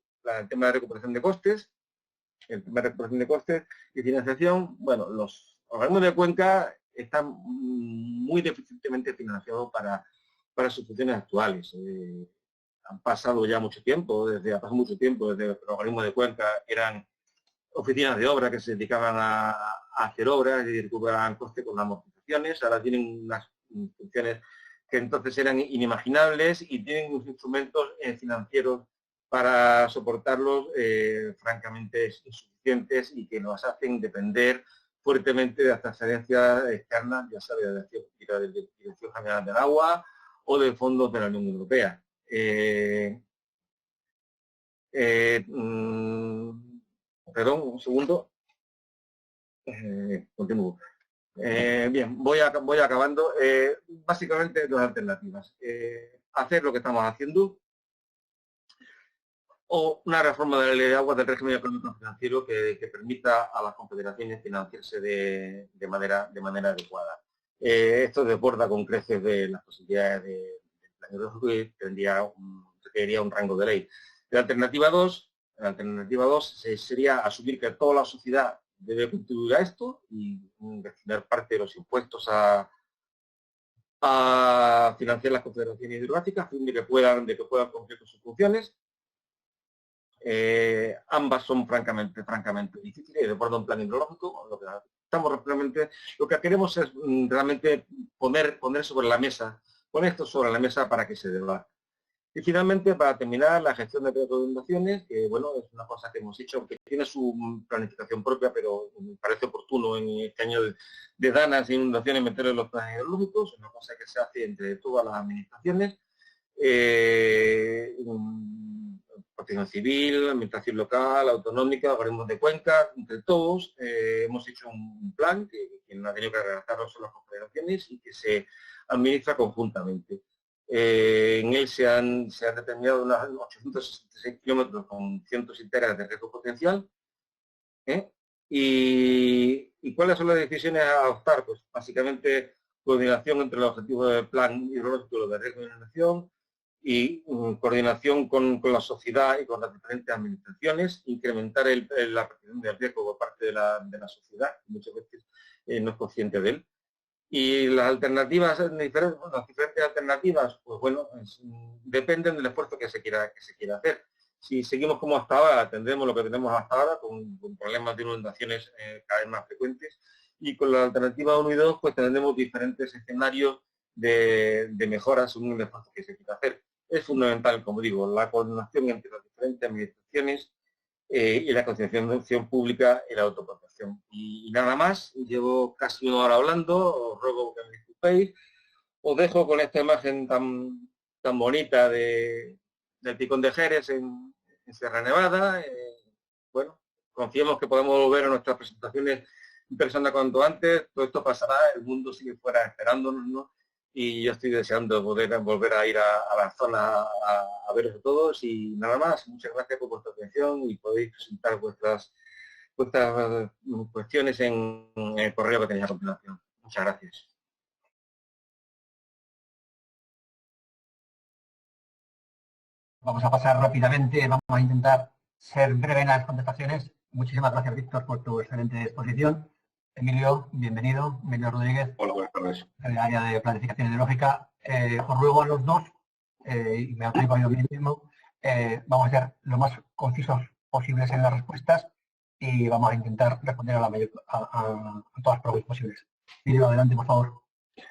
tema de recuperación de costes, el tema de recuperación de costes y financiación. Bueno, los organismos de cuenca están muy deficientemente financiados para sus funciones actuales. Han pasado ya mucho tiempo, desde que los organismos de cuenca eran oficinas de obra que se dedicaban a hacer obras y recuperaban costes con amortizaciones. Ahora tienen unas funciones que entonces eran inimaginables y tienen unos instrumentos financieros para soportarlos francamente insuficientes y que nos hacen depender fuertemente de las transferencias externas, ya sea de la Dirección General del Agua o de fondos de la Unión Europea. Perdón, un segundo. Continúo. Bien, voy acabando. Básicamente dos alternativas. Hacer lo que estamos haciendo o una reforma de la ley de aguas del régimen económico financiero que permita a las confederaciones financiarse de manera adecuada. Esto desborda con creces de las posibilidades del plan hidrológico y requeriría un rango de ley. La alternativa 2 sería asumir que toda la sociedad debe contribuir a esto y destinar parte de los impuestos a financiar las confederaciones hidrográficas a fin de que puedan cumplir con sus funciones. Ambas son francamente difíciles y de acuerdo a un plan hidrológico. Lo que queremos es realmente poner sobre la mesa, poner esto sobre la mesa para que se debata. Y finalmente, para terminar, la gestión de riesgo de inundaciones, que bueno, es una cosa que hemos hecho, aunque tiene su planificación propia, pero me parece oportuno en este año de danas e inundaciones meterlo en los planes hidrológicos, es una cosa que se hace entre todas las administraciones. Protección civil, administración local, autonómica, organismos de cuenca, entre todos hemos hecho un plan que quien ha tenido que redactarlo son las confederaciones y que se administra conjuntamente. En él se han determinado unos 866 kilómetros con cientos integras de riesgo potencial. ¿Y cuáles son las decisiones a adoptar? Pues básicamente coordinación entre los objetivos del plan hidrológico y los de riesgo de inundación, y coordinación con la sociedad y con las diferentes administraciones, incrementar la percepción del riesgo por parte de la sociedad, que muchas veces no es consciente de él. Y las alternativas, las diferentes alternativas, pues bueno, dependen del esfuerzo que se quiera hacer. Si seguimos como hasta ahora, tendremos lo que tenemos hasta ahora, con problemas de inundaciones cada vez más frecuentes. y con la alternativa 1 y 2 pues tendremos diferentes escenarios de mejoras según el esfuerzo que se quiera hacer. Es fundamental, como digo, la coordinación entre las diferentes administraciones y la concienciación pública y la autoprotección. Y nada más, llevo casi 1 hora hablando, os ruego que me disculpéis. Os dejo con esta imagen tan bonita del Picón de Jerez en Sierra Nevada. Bueno, confiemos que podemos volver a nuestras presentaciones en persona cuanto antes. Todo esto pasará, el mundo sigue fuera esperándonos, ¿no? Y yo estoy deseando poder volver a ir a la zona a veros a todos. Y nada más, muchas gracias por vuestra atención y podéis presentar vuestras cuestiones en el correo que tenéis a continuación. Muchas gracias. Vamos a pasar rápidamente, vamos a intentar ser breve en las contestaciones. Muchísimas gracias, Víctor, por tu excelente exposición. Emilio, bienvenido. Emilio Rodríguez. Hola, buenas tardes. En el área de planificación ideológica. Os ruego a los dos, y me aplico a yo mismo, vamos a ser lo más concisos posibles en las respuestas y vamos a intentar responder a todas las preguntas posibles. Emilio, adelante, por favor.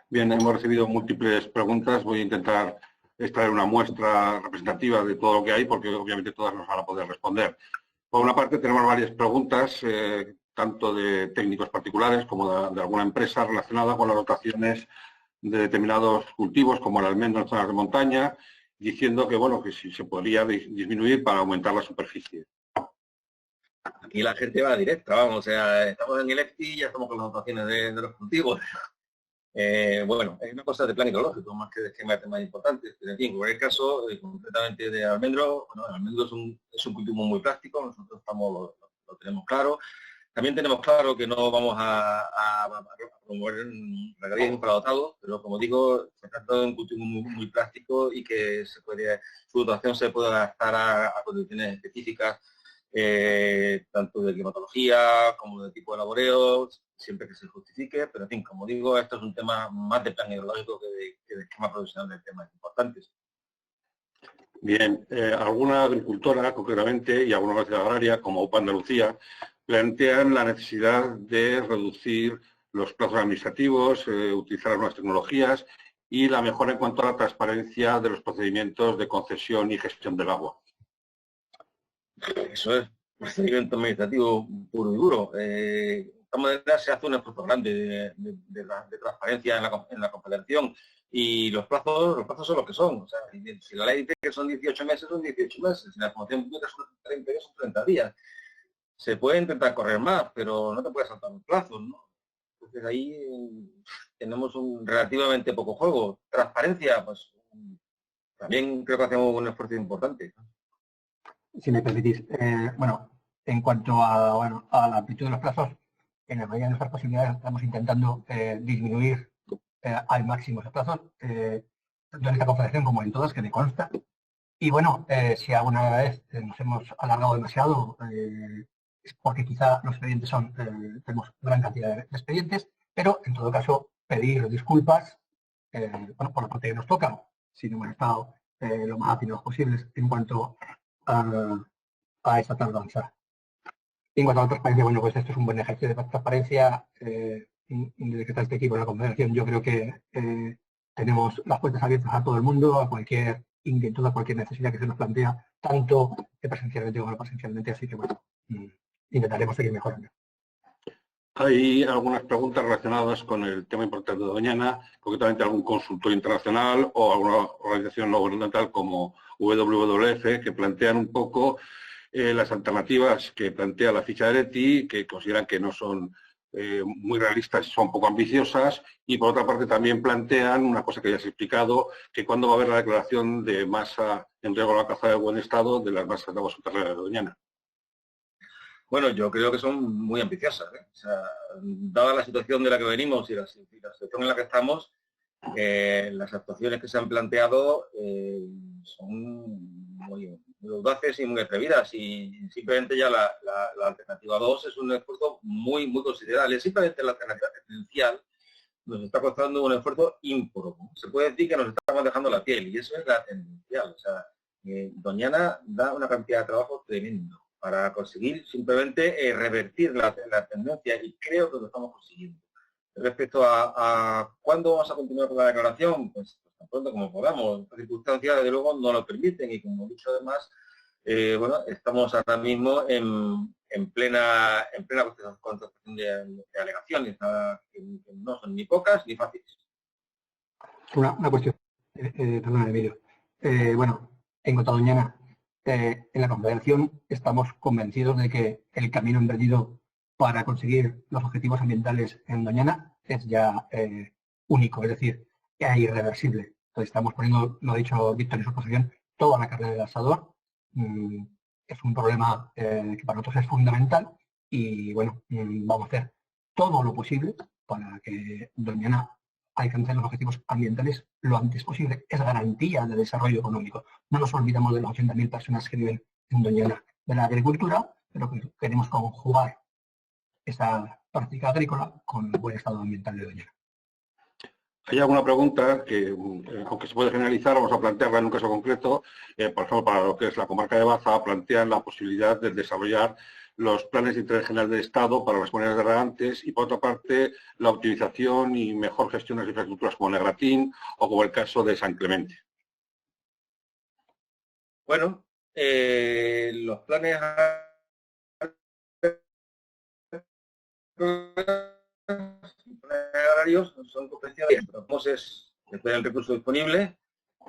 Bien, hemos recibido múltiples preguntas. Voy a intentar extraer una muestra representativa de todo lo que hay, porque obviamente todas nos van a poder responder. Por una parte, tenemos varias preguntas, tanto de técnicos particulares como de alguna empresa relacionada con las rotaciones de determinados cultivos, como el almendro en zonas de montaña, diciendo que, bueno, que si se podría disminuir para aumentar la superficie. Aquí la gente va directa, vamos, o sea, estamos en el EFTI y ya estamos con las dotaciones de los cultivos. Bueno, es una cosa de plan hidrológico, más que de esquema más importantes, pero en fin, en cualquier caso, concretamente de almendro, bueno, el almendro es un cultivo muy práctico, nosotros lo tenemos claro. También tenemos claro que no vamos a promover regadíos infradotados, pero como digo, se trata de un cultivo muy práctico y que su dotación se puede adaptar a condiciones específicas, tanto de climatología como de tipo de laboreo, siempre que se justifique, pero en fin, como digo, esto es un tema más de plan hidrológico que de esquema profesional de temas importantes. Bien, alguna agricultora concretamente y alguna organización agraria como UPA Andalucía plantean la necesidad de reducir los plazos administrativos, utilizar las nuevas tecnologías y la mejora en cuanto a la transparencia de los procedimientos de concesión y gestión del agua. Eso es procedimiento administrativo puro y duro. De esta manera se hace un esfuerzo grande de transparencia en la confederación y los plazos son los que son. O sea, si la ley dice que son 18 meses, son 18 meses. Si la promoción pública son 30 días, son 30 días. Se puede intentar correr más, pero no te puedes saltar los plazos, ¿no? Entonces ahí tenemos un relativamente poco juego. Transparencia, pues también creo que hacemos un esfuerzo importante, ¿no? Si me permitís, bueno, en cuanto a la amplitud de los plazos, en la medida de nuestras posibilidades estamos intentando disminuir al máximo esos plazos, tanto en esta confederación como en todas, que me consta. Y bueno, si alguna vez nos hemos alargado demasiado, es porque quizá los expedientes tenemos gran cantidad de expedientes, pero en todo caso pedir disculpas, bueno, por la parte que nos toca, si no hemos estado lo más ágiles posibles en cuanto a esa tardanza. En cuanto a la transparencia, bueno, pues esto es un buen ejercicio de transparencia. Desde que está este equipo en la confederación, yo creo que tenemos las puertas abiertas a todo el mundo, a cualquier inquietud, a cualquier necesidad que se nos plantea, tanto presencialmente como no presencialmente, así que bueno, intentaremos seguir mejorando. Hay algunas preguntas relacionadas con el tema importante de Doñana, concretamente algún consultor internacional o alguna organización no gubernamental como WWF, que plantean un poco las alternativas que plantea la ficha de ETI, que consideran que no son muy realistas, son poco ambiciosas, y por otra parte también plantean una cosa que ya se ha explicado, que cuándo va a haber la declaración de masa en riesgo de la caza de buen estado de las masas de agua subterránea de Doñana. Bueno, yo creo que son muy ambiciosas, ¿eh? O sea, dada la situación de la que venimos y la situación en la que estamos, las actuaciones que se han planteado son muy audaces y muy atrevidas, y simplemente ya la alternativa 2 es un esfuerzo muy considerable. Simplemente la alternativa tendencial nos está costando un esfuerzo ímprobo. Se puede decir que nos estamos dejando la piel, y eso es la tendencial. O sea, Doñana da una cantidad de trabajo tremendo. para conseguir simplemente revertir la tendencia, y creo que lo estamos consiguiendo. Respecto a cuándo vamos a continuar con la declaración, pues tan pronto como podamos. Las circunstancias, desde luego, no lo permiten, y como he dicho además, bueno, estamos ahora mismo en plena contestación de alegaciones, que no son ni pocas ni fáciles. Una cuestión, perdón, Emilio. Bueno, en cuanto a Doñana, en la Confederación estamos convencidos de que el camino emprendido para conseguir los objetivos ambientales en Doñana es ya único, es decir, es irreversible. Entonces estamos poniendo, lo ha dicho Víctor en su exposición, toda la carne del asador. Es un problema que para nosotros es fundamental, y bueno, vamos a hacer todo lo posible para que Doñana alcanzar los objetivos ambientales lo antes posible. Es garantía de desarrollo económico. No nos olvidamos de las 80.000 personas que viven en Doñana, de la agricultura, pero que queremos conjugar esa práctica agrícola con el buen estado ambiental de Doñana. Hay alguna pregunta que, aunque se puede generalizar, vamos a plantearla en un caso concreto. Por ejemplo, para lo que es la comarca de Baza, plantean la posibilidad de desarrollar los planes de interés general del Estado para las comunidades de regantes, y por otra parte la optimización y mejor gestión de las infraestructuras como Negratín o como el caso de San Clemente. Bueno, los planes agrarios son competencias, lo que hacemos es tener el recurso disponible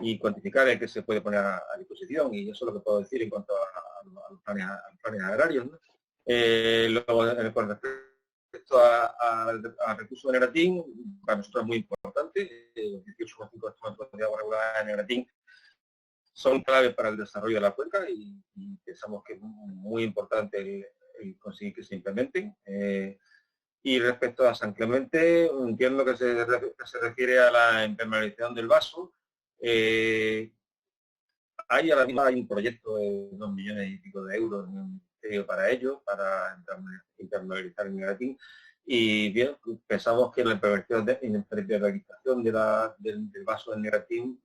y cuantificar el que se puede poner a disposición, y eso es lo que puedo decir en cuanto a los planes agrarios, ¿no? Luego, con respecto al recurso de Negratín, para nosotros es muy importante. 18,5 hectómetros de agua regulada en Negratín son clave para el desarrollo de la cuenca, y pensamos que es muy importante el conseguir que se implementen. Y respecto a San Clemente, entiendo que se refiere a la impermeabilización del vaso. Ahora mismo hay un proyecto de 2 millones y pico de euros en el Ministerio para ello, para impermeabilizar el Negratín. Y bien, pensamos que la impermeabilización del vaso del Negratín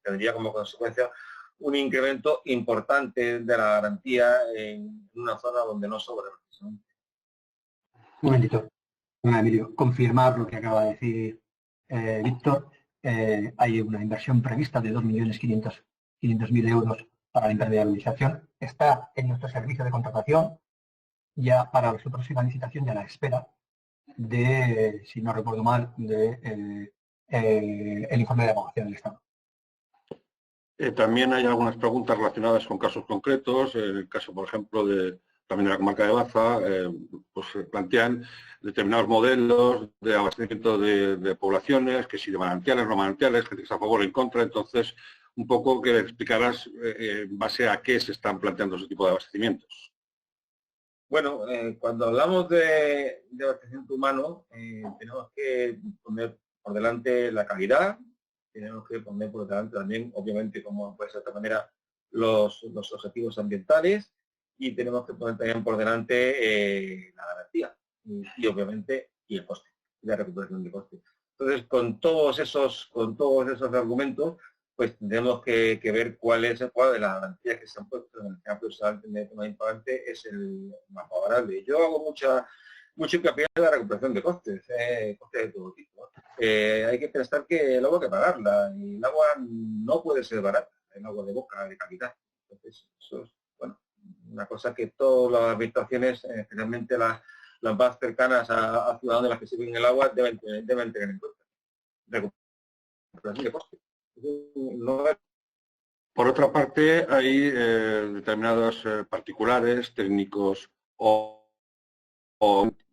tendría como consecuencia un incremento importante de la garantía en una zona donde no sobra. Un momentito, Emilio, confirmar lo que acaba de decir Víctor. Hay una inversión prevista de 2.500.000 euros para la impermeabilización. Está en nuestro servicio de contratación, ya para la próxima licitación, ya a la espera de, si no recuerdo mal, de el informe de evaluación del Estado. También hay algunas preguntas relacionadas con casos concretos. En el caso, por ejemplo, también de la comarca de Baza, pues plantean determinados modelos de abastecimiento de poblaciones, que si de manantiales, no manantiales, gente que está a favor o en contra. Entonces, un poco que explicaras en base a qué se están planteando ese tipo de abastecimientos. Bueno, cuando hablamos de abastecimiento humano, tenemos que poner por delante la calidad, tenemos que poner por delante también, obviamente, como puede ser de esta manera, los objetivos ambientales, y tenemos que poner también por delante la garantía y obviamente el coste, la recuperación de coste. Entonces, con todos esos argumentos, pues tenemos que ver cuál de las garantías que se han puesto en el campo más importante es el más favorable. Yo hago mucho hincapié en la recuperación de costes, costes de todo tipo. Hay que pensar que el agua hay que pagarla, y el agua no puede ser barata, el agua de boca, de calidad. Entonces, eso es, bueno, una cosa que todas las administraciones, especialmente las más cercanas a ciudadanos de las que sirven el agua, deben tener en cuenta. Recuperación de costes. No es... Por otra parte, hay determinados particulares, técnicos o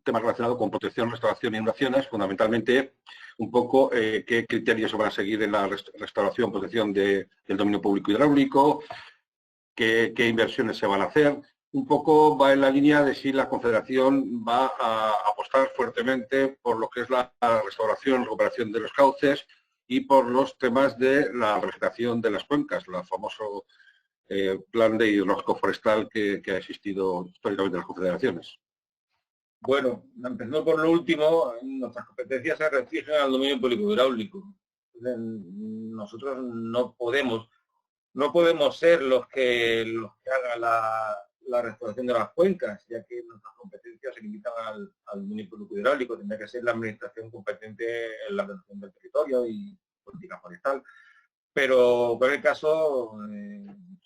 temas relacionados con protección, restauración e inundaciones, fundamentalmente un poco qué criterios se van a seguir en la restauración, protección del dominio público hidráulico, qué inversiones se van a hacer. Un poco va en la línea de si la Confederación va a apostar fuertemente por lo que es la restauración, recuperación de los cauces y por los temas de la vegetación de las cuencas, el famoso plan de hidrológico forestal que ha existido históricamente en las confederaciones. Bueno, empezando por lo último, nuestras competencias se restringen al dominio público hidráulico. Nosotros no podemos ser los que para la restauración de las cuencas, ya que nuestras competencias se limitan al municipio hidráulico, tendría que ser la administración competente en la ordenación del territorio y política forestal. Pero en cualquier caso,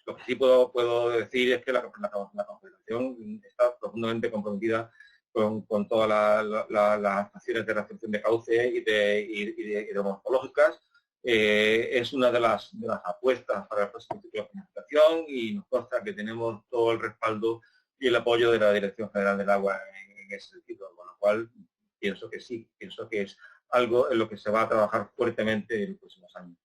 lo que sí puedo decir es que la Confederación está profundamente comprometida con todas las acciones de restricción de cauce y de hidromorfológicas. Es una de las apuestas para el próximo ciclo de planificación y nos consta que tenemos todo el respaldo y el apoyo de la Dirección General del Agua en ese sentido, con lo cual pienso que sí, pienso que es algo en lo que se va a trabajar fuertemente en los próximos años.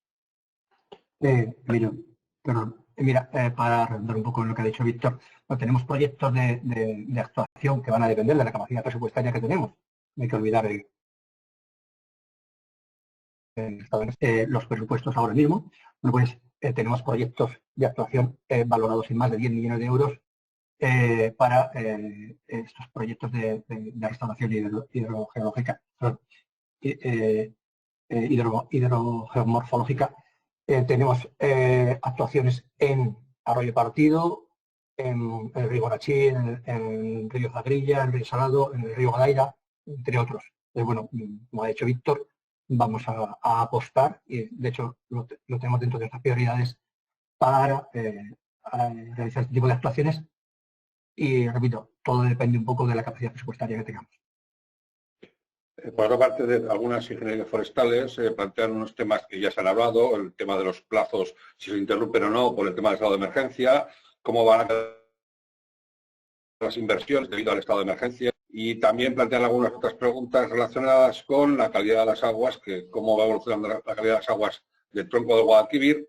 Mira, para redundar un poco en lo que ha dicho Víctor, no, tenemos proyectos de actuación que van a depender de la capacidad presupuestaria que tenemos. No hay que olvidar los presupuestos ahora mismo. Bueno, pues tenemos proyectos de actuación valorados en más de 10 millones de euros para estos proyectos de restauración hidrogeológica, hidrogeomorfológica. Tenemos actuaciones en Arroyo Partido, en el río Guarachí, en el río Zagrilla, en el río Salado, en el río Gadaira, entre otros. Bueno, como ha dicho Víctor, vamos a apostar, y de hecho lo tenemos dentro de nuestras prioridades para realizar este tipo de actuaciones. Y repito, todo depende un poco de la capacidad presupuestaria que tengamos. Por otra parte, de algunas ingenierías forestales plantean unos temas que ya se han hablado, el tema de los plazos, si se interrumpen o no por el tema del estado de emergencia, cómo van a quedar las inversiones debido al estado de emergencia, y también plantean algunas otras preguntas relacionadas con la calidad de las aguas, que cómo va evolucionando la calidad de las aguas del tronco del Guadalquivir,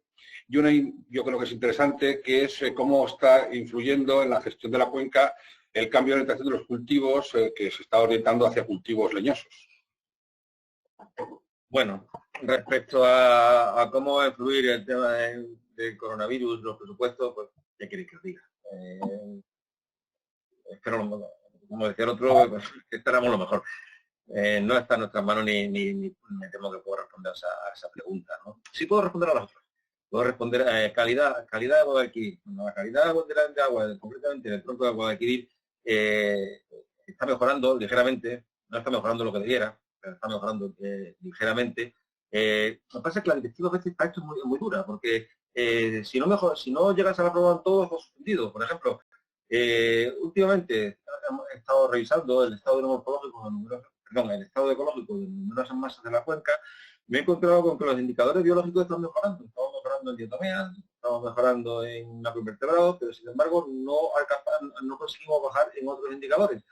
y una yo creo que es interesante, que es cómo está influyendo en la gestión de la cuenca el cambio de orientación de los cultivos que se está orientando hacia cultivos leñosos. Bueno, respecto a cómo va a influir el tema del coronavirus, los presupuestos, pues, ¿qué queréis que os diga? Espero, como decía el otro, pues, esperamos lo mejor. No está en nuestras manos ni me temo que puedo responder a esa pregunta, ¿no? Sí puedo responder a las otras. Puedo responder a calidad de Guadalquivir. Bueno, la calidad de agua, concretamente del tronco de Guadalquivir, está mejorando ligeramente, no está mejorando lo que debiera, pero está mejorando ligeramente. Lo que pasa es que la directiva a veces está hecho muy dura, porque si no llegas a la prueba en todos los suspendidos, por ejemplo, últimamente he estado revisando el estado hidromorfológico el estado ecológico de numerosas masas de la cuenca. Me he encontrado con que los indicadores biológicos están mejorando. Estamos mejorando en diatomeas, estamos mejorando en macroinvertebrados, pero sin embargo no conseguimos bajar en otros indicadores,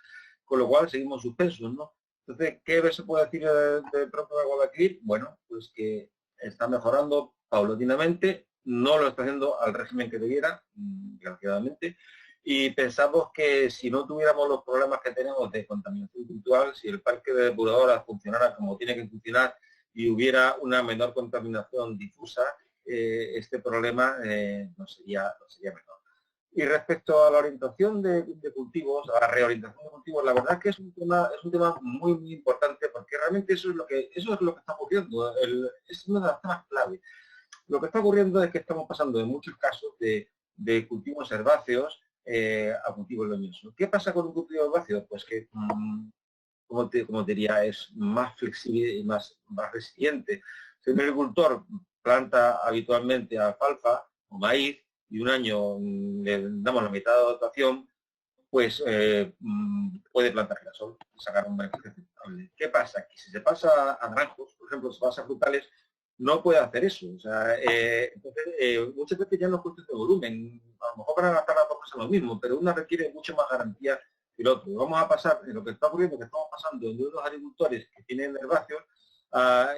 con lo cual seguimos suspensos, ¿no? Entonces, ¿qué se puede decir del tronco de Guadalquivir? Bueno, pues que está mejorando paulatinamente, no lo está haciendo al régimen que debiera, desgraciadamente, y pensamos que si no tuviéramos los problemas que tenemos de contaminación puntual, si el parque de depuradoras funcionara como tiene que funcionar y hubiera una menor contaminación difusa, este problema no sería menor. Y respecto a la orientación de cultivos, a la reorientación de cultivos, la verdad es que es un tema muy importante, porque realmente eso es lo que está ocurriendo, es uno de los temas clave. Lo que está ocurriendo es que estamos pasando en muchos casos de cultivos herbáceos a cultivos leñosos. ¿Qué pasa con un cultivo herbáceo? Pues que, como te diría, es más flexible y más resiliente. Si un agricultor planta habitualmente alfalfa o maíz y un año le damos la mitad de dotación, pues puede plantar girasol y sacar un beneficio aceptable. ¿Qué pasa? Que si se pasa a naranjos, por ejemplo, se pasa a frutales, no puede hacer eso. O sea, entonces, muchas veces ya no es cuestión de volumen. A lo mejor para gastar las dos cosas lo mismo, pero una requiere mucho más garantía que el otro. Vamos a pasar, en lo que está ocurriendo, que estamos pasando de unos agricultores que tienen herbáceos a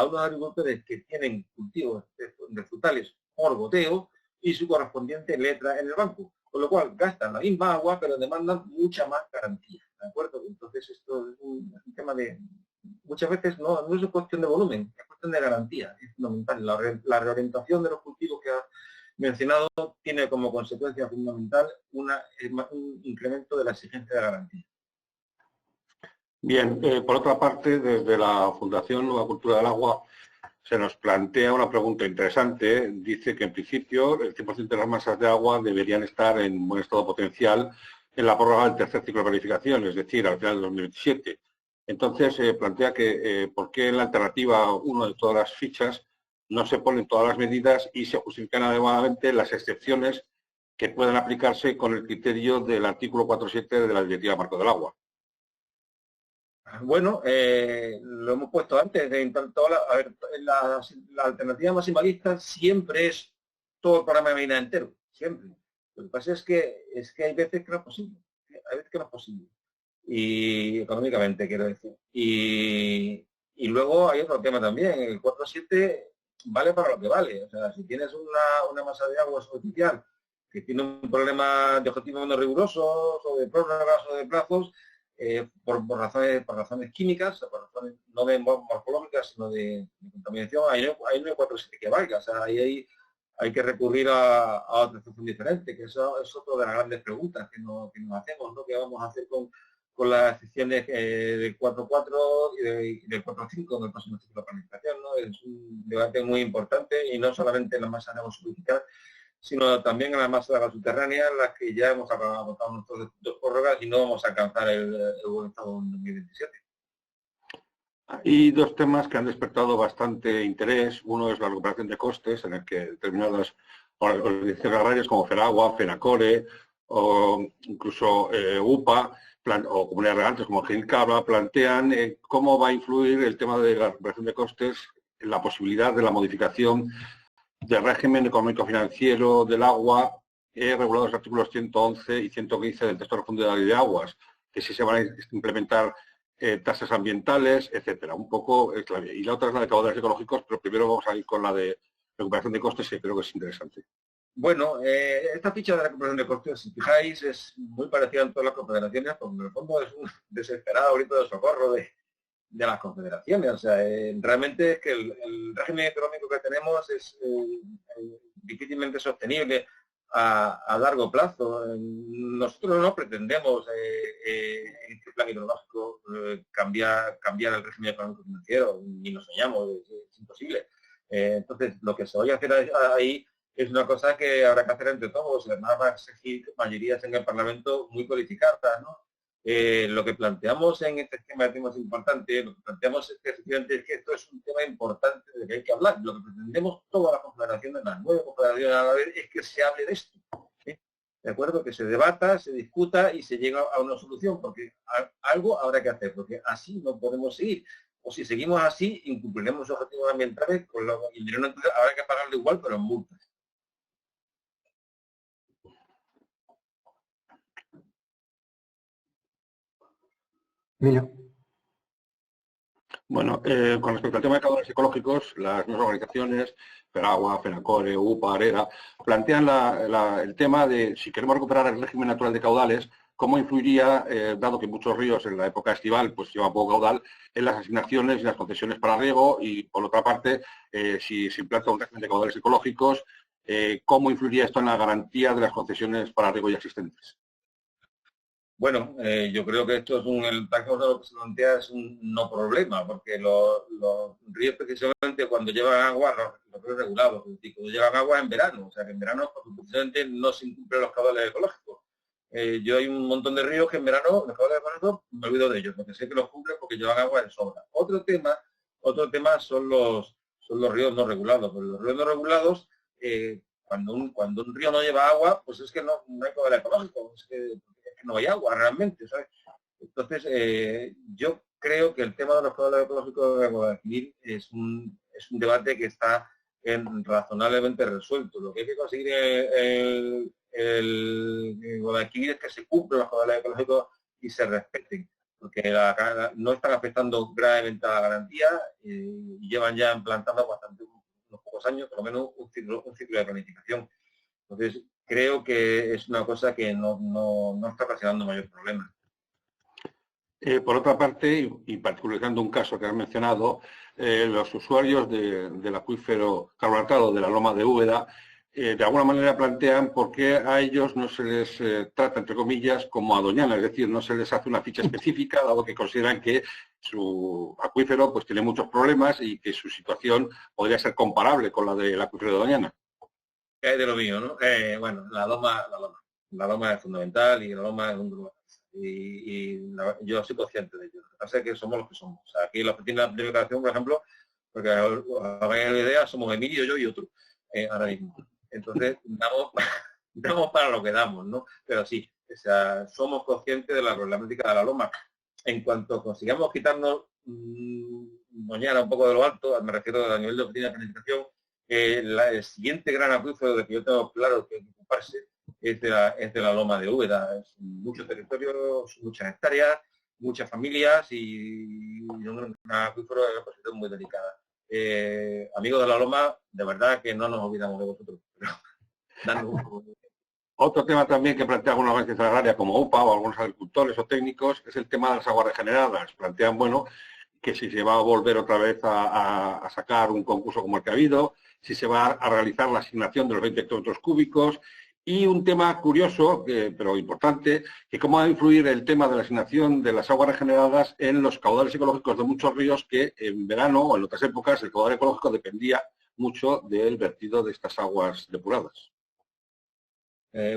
unos agricultores que tienen cultivos de frutales por goteo y su correspondiente letra en el banco. Con lo cual gastan la misma agua, pero demandan mucha más garantía. ¿De acuerdo? Entonces esto es un tema de... Muchas veces no es cuestión de volumen, es cuestión de garantía. Es fundamental. La reorientación de los cultivos que ha mencionado tiene como consecuencia fundamental un incremento de la exigencia de garantía. Bien, por otra parte, desde la Fundación Nueva Cultura del Agua se nos plantea una pregunta interesante. Dice que en principio el 100% de las masas de agua deberían estar en buen estado potencial en la prórroga del tercer ciclo de planificación, es decir, al final de 2027. Entonces plantea que por qué en la alternativa 1 de todas las fichas no se ponen todas las medidas y se justifican adecuadamente las excepciones que puedan aplicarse con el criterio del artículo 4.7 de la Directiva Marco del Agua. Bueno, lo hemos puesto antes. A ver, la alternativa maximalista siempre es todo el programa de medida entero, siempre. Lo que pasa es que hay veces que no es posible. Hay veces que no es posible. Y económicamente, quiero decir. Y luego hay otro tema también. El 4.7 vale para lo que vale. O sea, si tienes una masa de agua superficial que tiene un problema de objetivos no rigurosos, o de prórrogas, o de plazos, por razones químicas, por razones no de morfológicas, sino de contaminación, ahí no hay 4.7 que valga. O sea, ahí hay que recurrir a otra situación diferente, que eso es otra de las grandes preguntas que nos hacemos, ¿no? ¿Qué vamos a hacer con las excepciones del 4.4 y del 4.5 en el próximo ciclo de planificación, ¿no? Es un debate muy importante, y no solamente en la masa de agua superficial, sino también en la masa de agua subterránea, en las que ya hemos agotado nuestras dos prórrogas y no vamos a alcanzar el buen estado en 2027. Hay dos temas que han despertado bastante interés. Uno es la recuperación de costes, en el que determinadas organizaciones agrarias como FENAGUA, FENACORE o incluso UPA o comunidades regantes como GENCABA plantean cómo va a influir el tema de la recuperación de costes en la posibilidad de la modificación del régimen económico-financiero del agua regulado en los artículos 111 y 115 del texto refundido de la Ley de Aguas, que si se van a implementar tasas ambientales, etcétera. Un poco es la vía. Y la otra es la de caudales ecológicos, pero primero vamos a ir con la de recuperación de costes, que creo que es interesante. Bueno, esta ficha de recuperación de costes, si fijáis, es muy parecida en todas las confederaciones, porque en el fondo es un desesperado grito de socorro de las confederaciones. O sea, realmente es que el régimen económico que tenemos es difícilmente sostenible a largo plazo. Nosotros no pretendemos en este plan hidrológico cambiar el régimen económico financiero, ni lo soñamos, es imposible. Entonces, lo que se vaya a hacer ahí es una cosa que habrá que hacer entre todos. Además, va a exigir mayorías en el Parlamento muy cualificadas, ¿no? Lo que planteamos en este esquema de temas importantes, lo que planteamos es que efectivamente esto es un tema importante de que hay que hablar. Lo que pretendemos todas las confederaciones, las 9 confederaciones a la vez, es que se hable de esto. ¿De acuerdo? Que se debata, se discuta y se llega a una solución, porque algo habrá que hacer, porque así no podemos seguir. O si seguimos así, incumpliremos objetivos ambientales, con lo que el dinero habrá que pagarlo igual, pero en multas. Bueno, con respecto al tema de caudales ecológicos, las nuevas organizaciones, FENAGUA, FENACORE, UPA, ARERA, plantean el tema de si queremos recuperar el régimen natural de caudales, cómo influiría, dado que muchos ríos en la época estival pues llevan poco caudal, en las asignaciones y las concesiones para riego, y por otra parte, si se implanta un régimen de caudales ecológicos, cómo influiría esto en la garantía de las concesiones para riego ya existentes. Bueno, yo creo que esto es el tacto de lo que se plantea es un no problema, porque los ríos precisamente cuando llevan agua, los ríos regulados, es decir, cuando llevan agua en verano, o sea que en verano precisamente no se incumplen los caudales ecológicos. Yo hay un montón de ríos que en verano, los caudales ecológicos, me olvido de ellos, porque sé que los cumplen porque llevan agua en sobra. Otro tema son los ríos no regulados, porque los ríos no regulados, cuando un río no lleva agua, pues es que no hay caudal ecológico, es que no hay agua realmente, ¿sabes? Entonces, yo creo que el tema de los caudales ecológicos de Guadalquivir es un debate que está razonablemente resuelto. Lo que hay que conseguir en Guadalquivir es que se cumplan los caudales ecológicos y se respeten, porque no están afectando gravemente a la garantía y llevan ya implantando unos pocos años, por lo menos un ciclo de planificación. Entonces, creo que es una cosa que no está ocasionando mayor problema. Por otra parte, y particularizando un caso que has mencionado, los usuarios del acuífero carbonatado de la Loma de Úbeda de alguna manera plantean por qué a ellos no se les trata, entre comillas, como a Doñana, es decir, no se les hace una ficha específica, dado que consideran que su acuífero pues tiene muchos problemas y que su situación podría ser comparable con la del acuífero de Doñana. ¿Qué hay de lo mío, no? Bueno, la loma es fundamental y la loma es un grupo. Yo soy consciente de ello. Lo que pasa es que somos los que somos. O sea, aquí los que tienen la declaración, por ejemplo, porque os hagáis la idea, somos Emilio, yo y otro, ahora mismo. Entonces, damos para lo que damos, ¿no? Pero sí, o sea, somos conscientes de la problemática de la loma. En cuanto consigamos quitarnos Doñana un poco de lo alto, me refiero a nivel de oficina de planificación, el siguiente gran acuífero de que yo tengo claro que hay que ocuparse es de la loma de Úbeda. Es mucho territorio, muchas hectáreas, muchas familias y un acuífero de una posición muy delicada. Amigos de la loma, de verdad que no nos olvidamos de vosotros. Pero, otro tema también que plantea algunas agencias agrarias como UPA o algunos agricultores o técnicos es el tema de las aguas regeneradas. Plantean, bueno, que si se va a volver otra vez a sacar un concurso como el que ha habido, si se va a realizar la asignación de los 20 hectómetros cúbicos, y un tema curioso, pero importante, que cómo va a influir el tema de la asignación de las aguas regeneradas en los caudales ecológicos de muchos ríos que en verano o en otras épocas el caudal ecológico dependía mucho del vertido de estas aguas depuradas.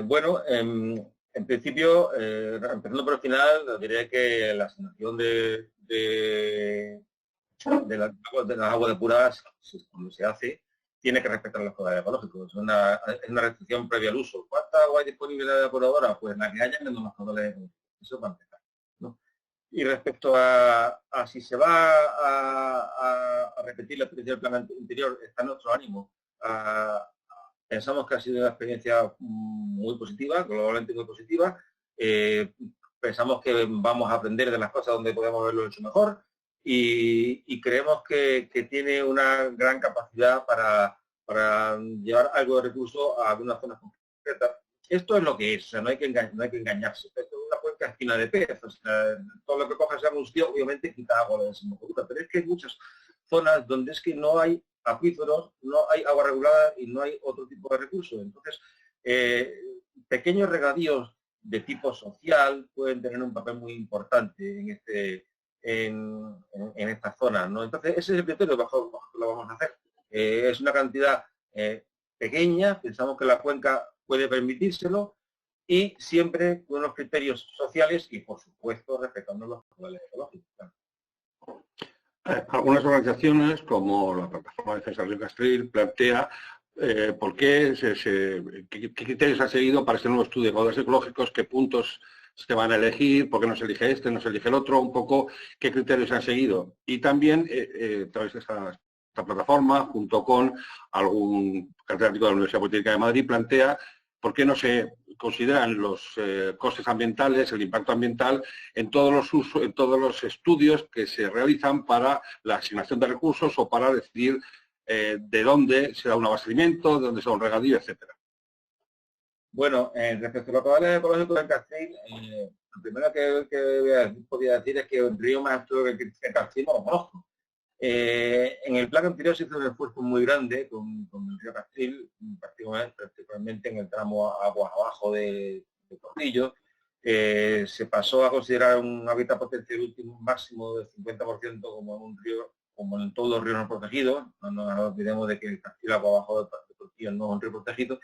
Bueno, en principio, empezando por el final, diré que la asignación de las aguas depuradas, cuando se hace, tiene que respetar los caudales ecológicos. Es una restricción previa al uso. ¿Cuánta agua hay disponible de la depuradora? Pues la que haya menos los caudales ecológicos. Eso va a empezar, ¿no? Y respecto a si se va a repetir la experiencia del plan anterior, está en nuestro ánimo. Pensamos que ha sido una experiencia muy positiva, globalmente muy positiva. Pensamos que vamos a aprender de las cosas donde podemos haberlo hecho mejor y creemos que tiene una gran capacidad para llevar algo de recurso a algunas zonas concretas. Esto es lo que es, o sea, no hay que engañarse. Esto es una cuenca espina de pez, o sea, todo lo que coja sea angustiado, obviamente quita agua de desembocadura, pero es que hay muchas zonas donde es que no hay acuíferos, no hay agua regulada y no hay otro tipo de recursos. Entonces, pequeños regadíos de tipo social pueden tener un papel muy importante en estas zonas, ¿no? Entonces, ese es el criterio bajo que lo vamos a hacer. Es una cantidad pequeña, pensamos que la cuenca puede permitírselo y siempre con unos criterios sociales y, por supuesto, respetando los caudales ecológicos. Algunas organizaciones, como la Plataforma de Defensa del Río Castril, plantea por qué, qué criterios han seguido para este nuevo estudio de caudales ecológicos, qué puntos se van a elegir, por qué no se elige este, no se elige el otro, un poco qué criterios han seguido. Y también, a través de esta plataforma, junto con algún catedrático de la Universidad Politécnica de Madrid, plantea por qué no se consideran los costes ambientales, el impacto ambiental, en todos los estudios que se realizan para la asignación de recursos o para decidir de dónde se da un abastecimiento, de dónde se da un regadío, etcétera. Bueno, respecto a los caudales ecológicos del Castril, lo primero que podría decir es que el río más alto que el Castril no lo conozco. En el plan anterior se hizo un esfuerzo muy grande con el río Castril, particularmente en el tramo aguas abajo de Portillo. Se pasó a considerar un hábitat potencial último máximo del 50% como en un río, como en todos los ríos no protegidos. No nos olvidemos de que el Castril agua abajo de Portillo no es un río protegido.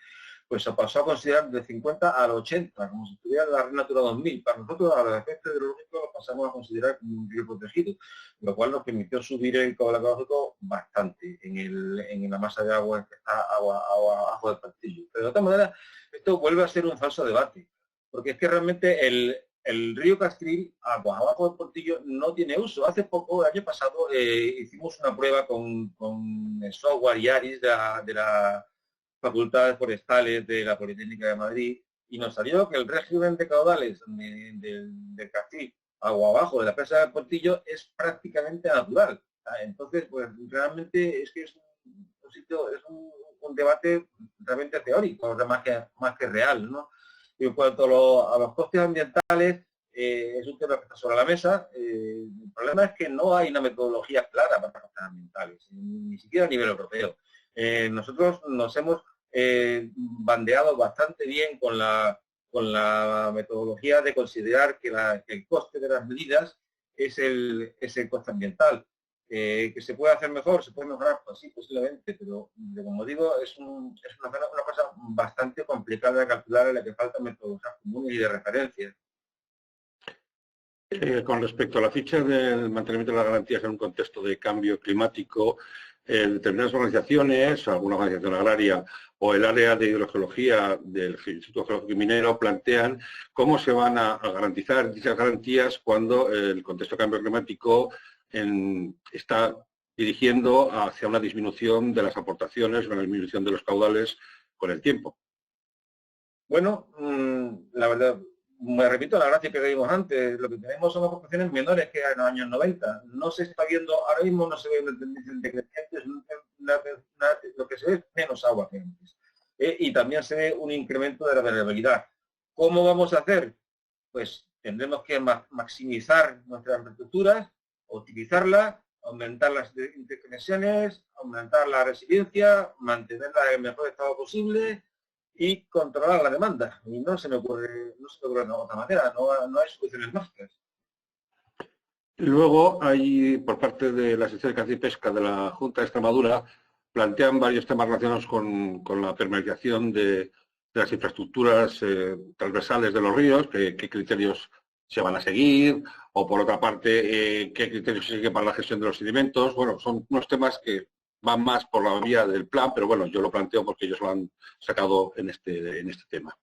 Pues se pasó a considerar de 50 al 80, como si estuviera la Red Natura 2000. Para nosotros, a los efectos hidrológicos, lo pasamos a considerar como un río protegido, lo cual nos permitió subir el caudal ecológico bastante en la masa de agua que está abajo del Portillo. Pero de otra manera, esto vuelve a ser un falso debate, porque es que realmente el río Castril, aguas abajo del Portillo, no tiene uso. Hace poco, el año pasado, hicimos una prueba con el software IARIS de la Facultades Forestales de la Politécnica de Madrid y nos salió que el régimen de caudales del Castril, agua abajo de la presa del Portillo, es prácticamente natural. Entonces, pues realmente es que es un debate realmente teórico, más que real, ¿no? Y en cuanto a los costes ambientales, es un tema que está sobre la mesa. El problema es que no hay una metodología clara para los costes ambientales, ni siquiera a nivel europeo. Nosotros nos hemos bandeado bastante bien con la metodología de considerar que el coste de las medidas es el coste ambiental. Que se puede hacer mejor, se puede mejorar, pues sí, posiblemente, pero como digo, es una cosa bastante complicada de calcular, en la que faltan metodologías comunes y de referencia. Con respecto a la ficha del mantenimiento de las garantías en un contexto de cambio climático, determinadas organizaciones, alguna organización agraria o el área de hidrogeología del Instituto Geológico y Minero plantean cómo se van a garantizar dichas garantías cuando el contexto de cambio climático está dirigiendo hacia una disminución de las aportaciones, una disminución de los caudales con el tiempo. Bueno, la verdad, me repito la gracia que vimos antes, lo que tenemos son aportaciones menores que en los años 90. No se está viendo, ahora mismo no se ve una tendencia decreciente, lo que se ve es menos agua que antes. Y también se ve un incremento de la variabilidad. ¿Cómo vamos a hacer? Pues tendremos que maximizar nuestras infraestructuras, optimizarlas, aumentar las interconexiones, aumentar la resiliencia, mantenerla en el mejor estado posible y controlar la demanda. Y no se me ocurre de otra manera, no hay soluciones mágicas. Luego hay, por parte de la sección de caza y pesca de la Junta de Extremadura, plantean varios temas relacionados con la permeabilización de las infraestructuras transversales de los ríos, qué criterios se van a seguir, o por otra parte, qué criterios se siguen para la gestión de los sedimentos. Bueno, son unos temas que van más por la vía del plan, pero bueno, yo lo planteo porque ellos lo han sacado en este tema.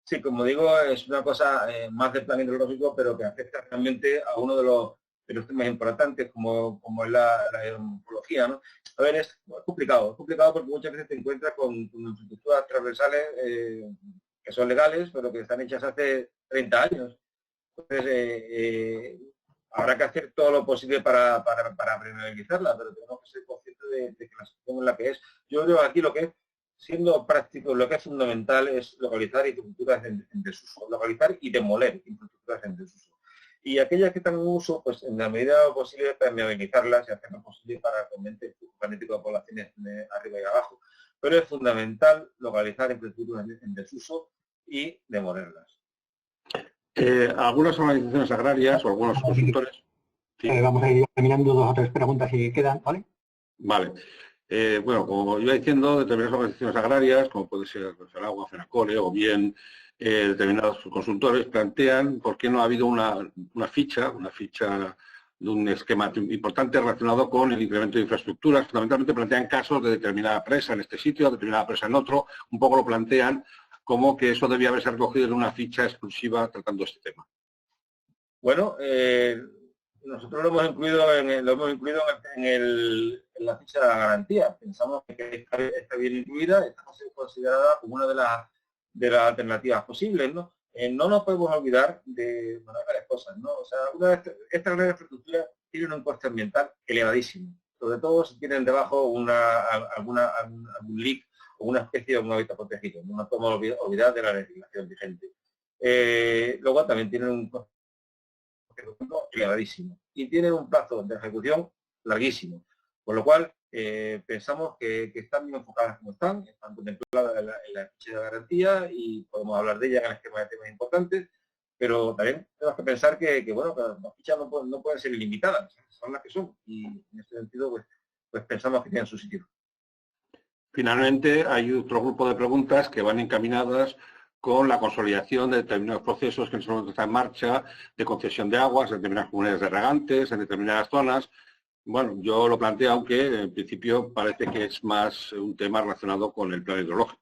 Sí, como digo, es una cosa más del plan hidrológico, pero que afecta realmente a uno de los temas importantes, como es la hidrometeorología, ¿no? A ver, es complicado porque muchas veces te encuentras con infraestructuras transversales que son legales, pero que están hechas hace 30 años. Entonces, habrá que hacer todo lo posible para priorizarla, pero tenemos que ser conscientes de que la situación es la que es. Yo creo que aquí lo que es, siendo práctico, lo que es fundamental es localizar infraestructuras en desuso, localizar y demoler infraestructuras en desuso. Y aquellas que están en uso, pues en la medida posible permeabilizarlas y hacer lo posible para que aumente el flujo magnético de poblaciones arriba y abajo. Pero es fundamental localizar infraestructuras en desuso y demolerlas. Algunas organizaciones agrarias o algunos consultores... Sí. Vamos a ir terminando 2 o 3 preguntas si quedan, ¿vale? Vale. Bueno, como iba diciendo, determinadas organizaciones agrarias, como puede ser pues, el Agua, Fenacore o bien determinados consultores, plantean por qué no ha habido una ficha de un esquema importante relacionado con el incremento de infraestructuras. Fundamentalmente plantean casos de determinada presa en este sitio, determinada presa en otro. Un poco lo plantean como que eso debía haberse recogido en una ficha exclusiva tratando este tema. Bueno, nosotros lo hemos incluido en la ficha de la garantía. Pensamos que está bien incluida, está considerada como una de las alternativas posibles, ¿no? No nos podemos olvidar de varias cosas, ¿no? O sea, estas grandes infraestructuras tienen un coste ambiental elevadísimo, sobre todo si tienen debajo algún leak o una especie de un hábitat protegido. No nos podemos olvidar de la legislación vigente. Luego también tienen un coste elevadísimo y tienen un plazo de ejecución larguísimo, por lo cual pensamos que están bien enfocadas como están contempladas en la ficha de garantía y podemos hablar de ellas en el esquema de temas importantes, pero también tenemos que pensar que bueno, que las fichas no pueden ser ilimitadas, son las que son, y en este sentido pues pensamos que tienen su sitio. Finalmente, hay otro grupo de preguntas que van encaminadas con la consolidación de determinados procesos que en este momento están en marcha, de concesión de aguas en determinadas comunidades de regantes, en determinadas zonas. Bueno, yo lo planteo, aunque en principio parece que es más un tema relacionado con el plan hidrológico.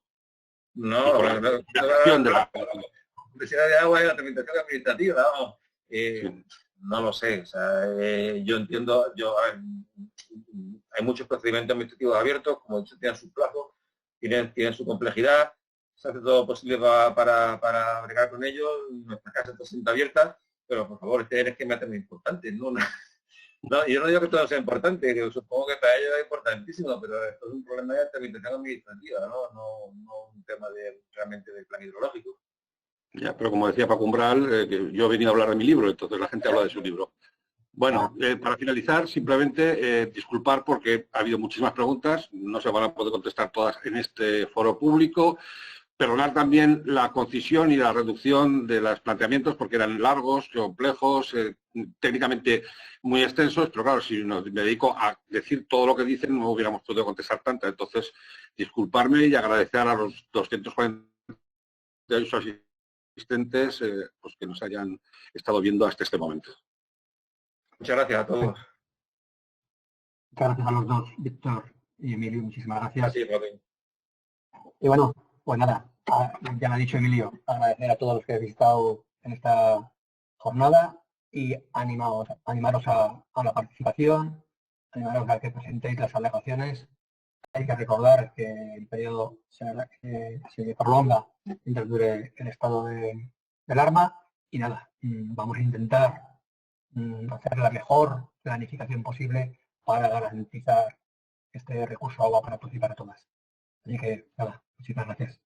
No, la concesión de agua y la tramitación administrativa, vamos. Sí. No lo sé, o sea, yo entiendo, hay muchos procedimientos administrativos abiertos, como he dicho, tienen sus plazos, tienen su complejidad, se hace todo lo posible para bregar con ellos, nuestra casa está siempre abierta, pero por favor, este esquema es muy importante, ¿no? No, yo no digo que todo sea importante, que supongo que para ellos es importantísimo, pero esto es un problema de tramitación administrativa, no un tema realmente del plan hidrológico. Ya, pero como decía Paco Umbral, que yo he venido a hablar de mi libro, entonces la gente habla de su libro. Bueno, para finalizar, simplemente disculpar porque ha habido muchísimas preguntas, no se van a poder contestar todas en este foro público. Perdonar también la concisión y la reducción de los planteamientos porque eran largos, complejos, técnicamente muy extensos, pero claro, si me dedico a decir todo lo que dicen no hubiéramos podido contestar tantas. Entonces, disculparme y agradecer a los 248 asistentes pues que nos hayan estado viendo hasta este momento. Muchas gracias a todos. Muchas gracias a los dos, Víctor y Emilio, muchísimas gracias. Así, Joaquín. Y bueno, pues nada, ya me ha dicho Emilio, agradecer a todos los que habéis visitado en esta jornada y animaros a la participación, animaros a que presentéis las alegaciones. Hay que recordar que el periodo se prolonga mientras dure el estado de alarma y nada, vamos a intentar hacer la mejor planificación posible para garantizar este recurso agua para todos y para todas. Así que nada, muchísimas gracias.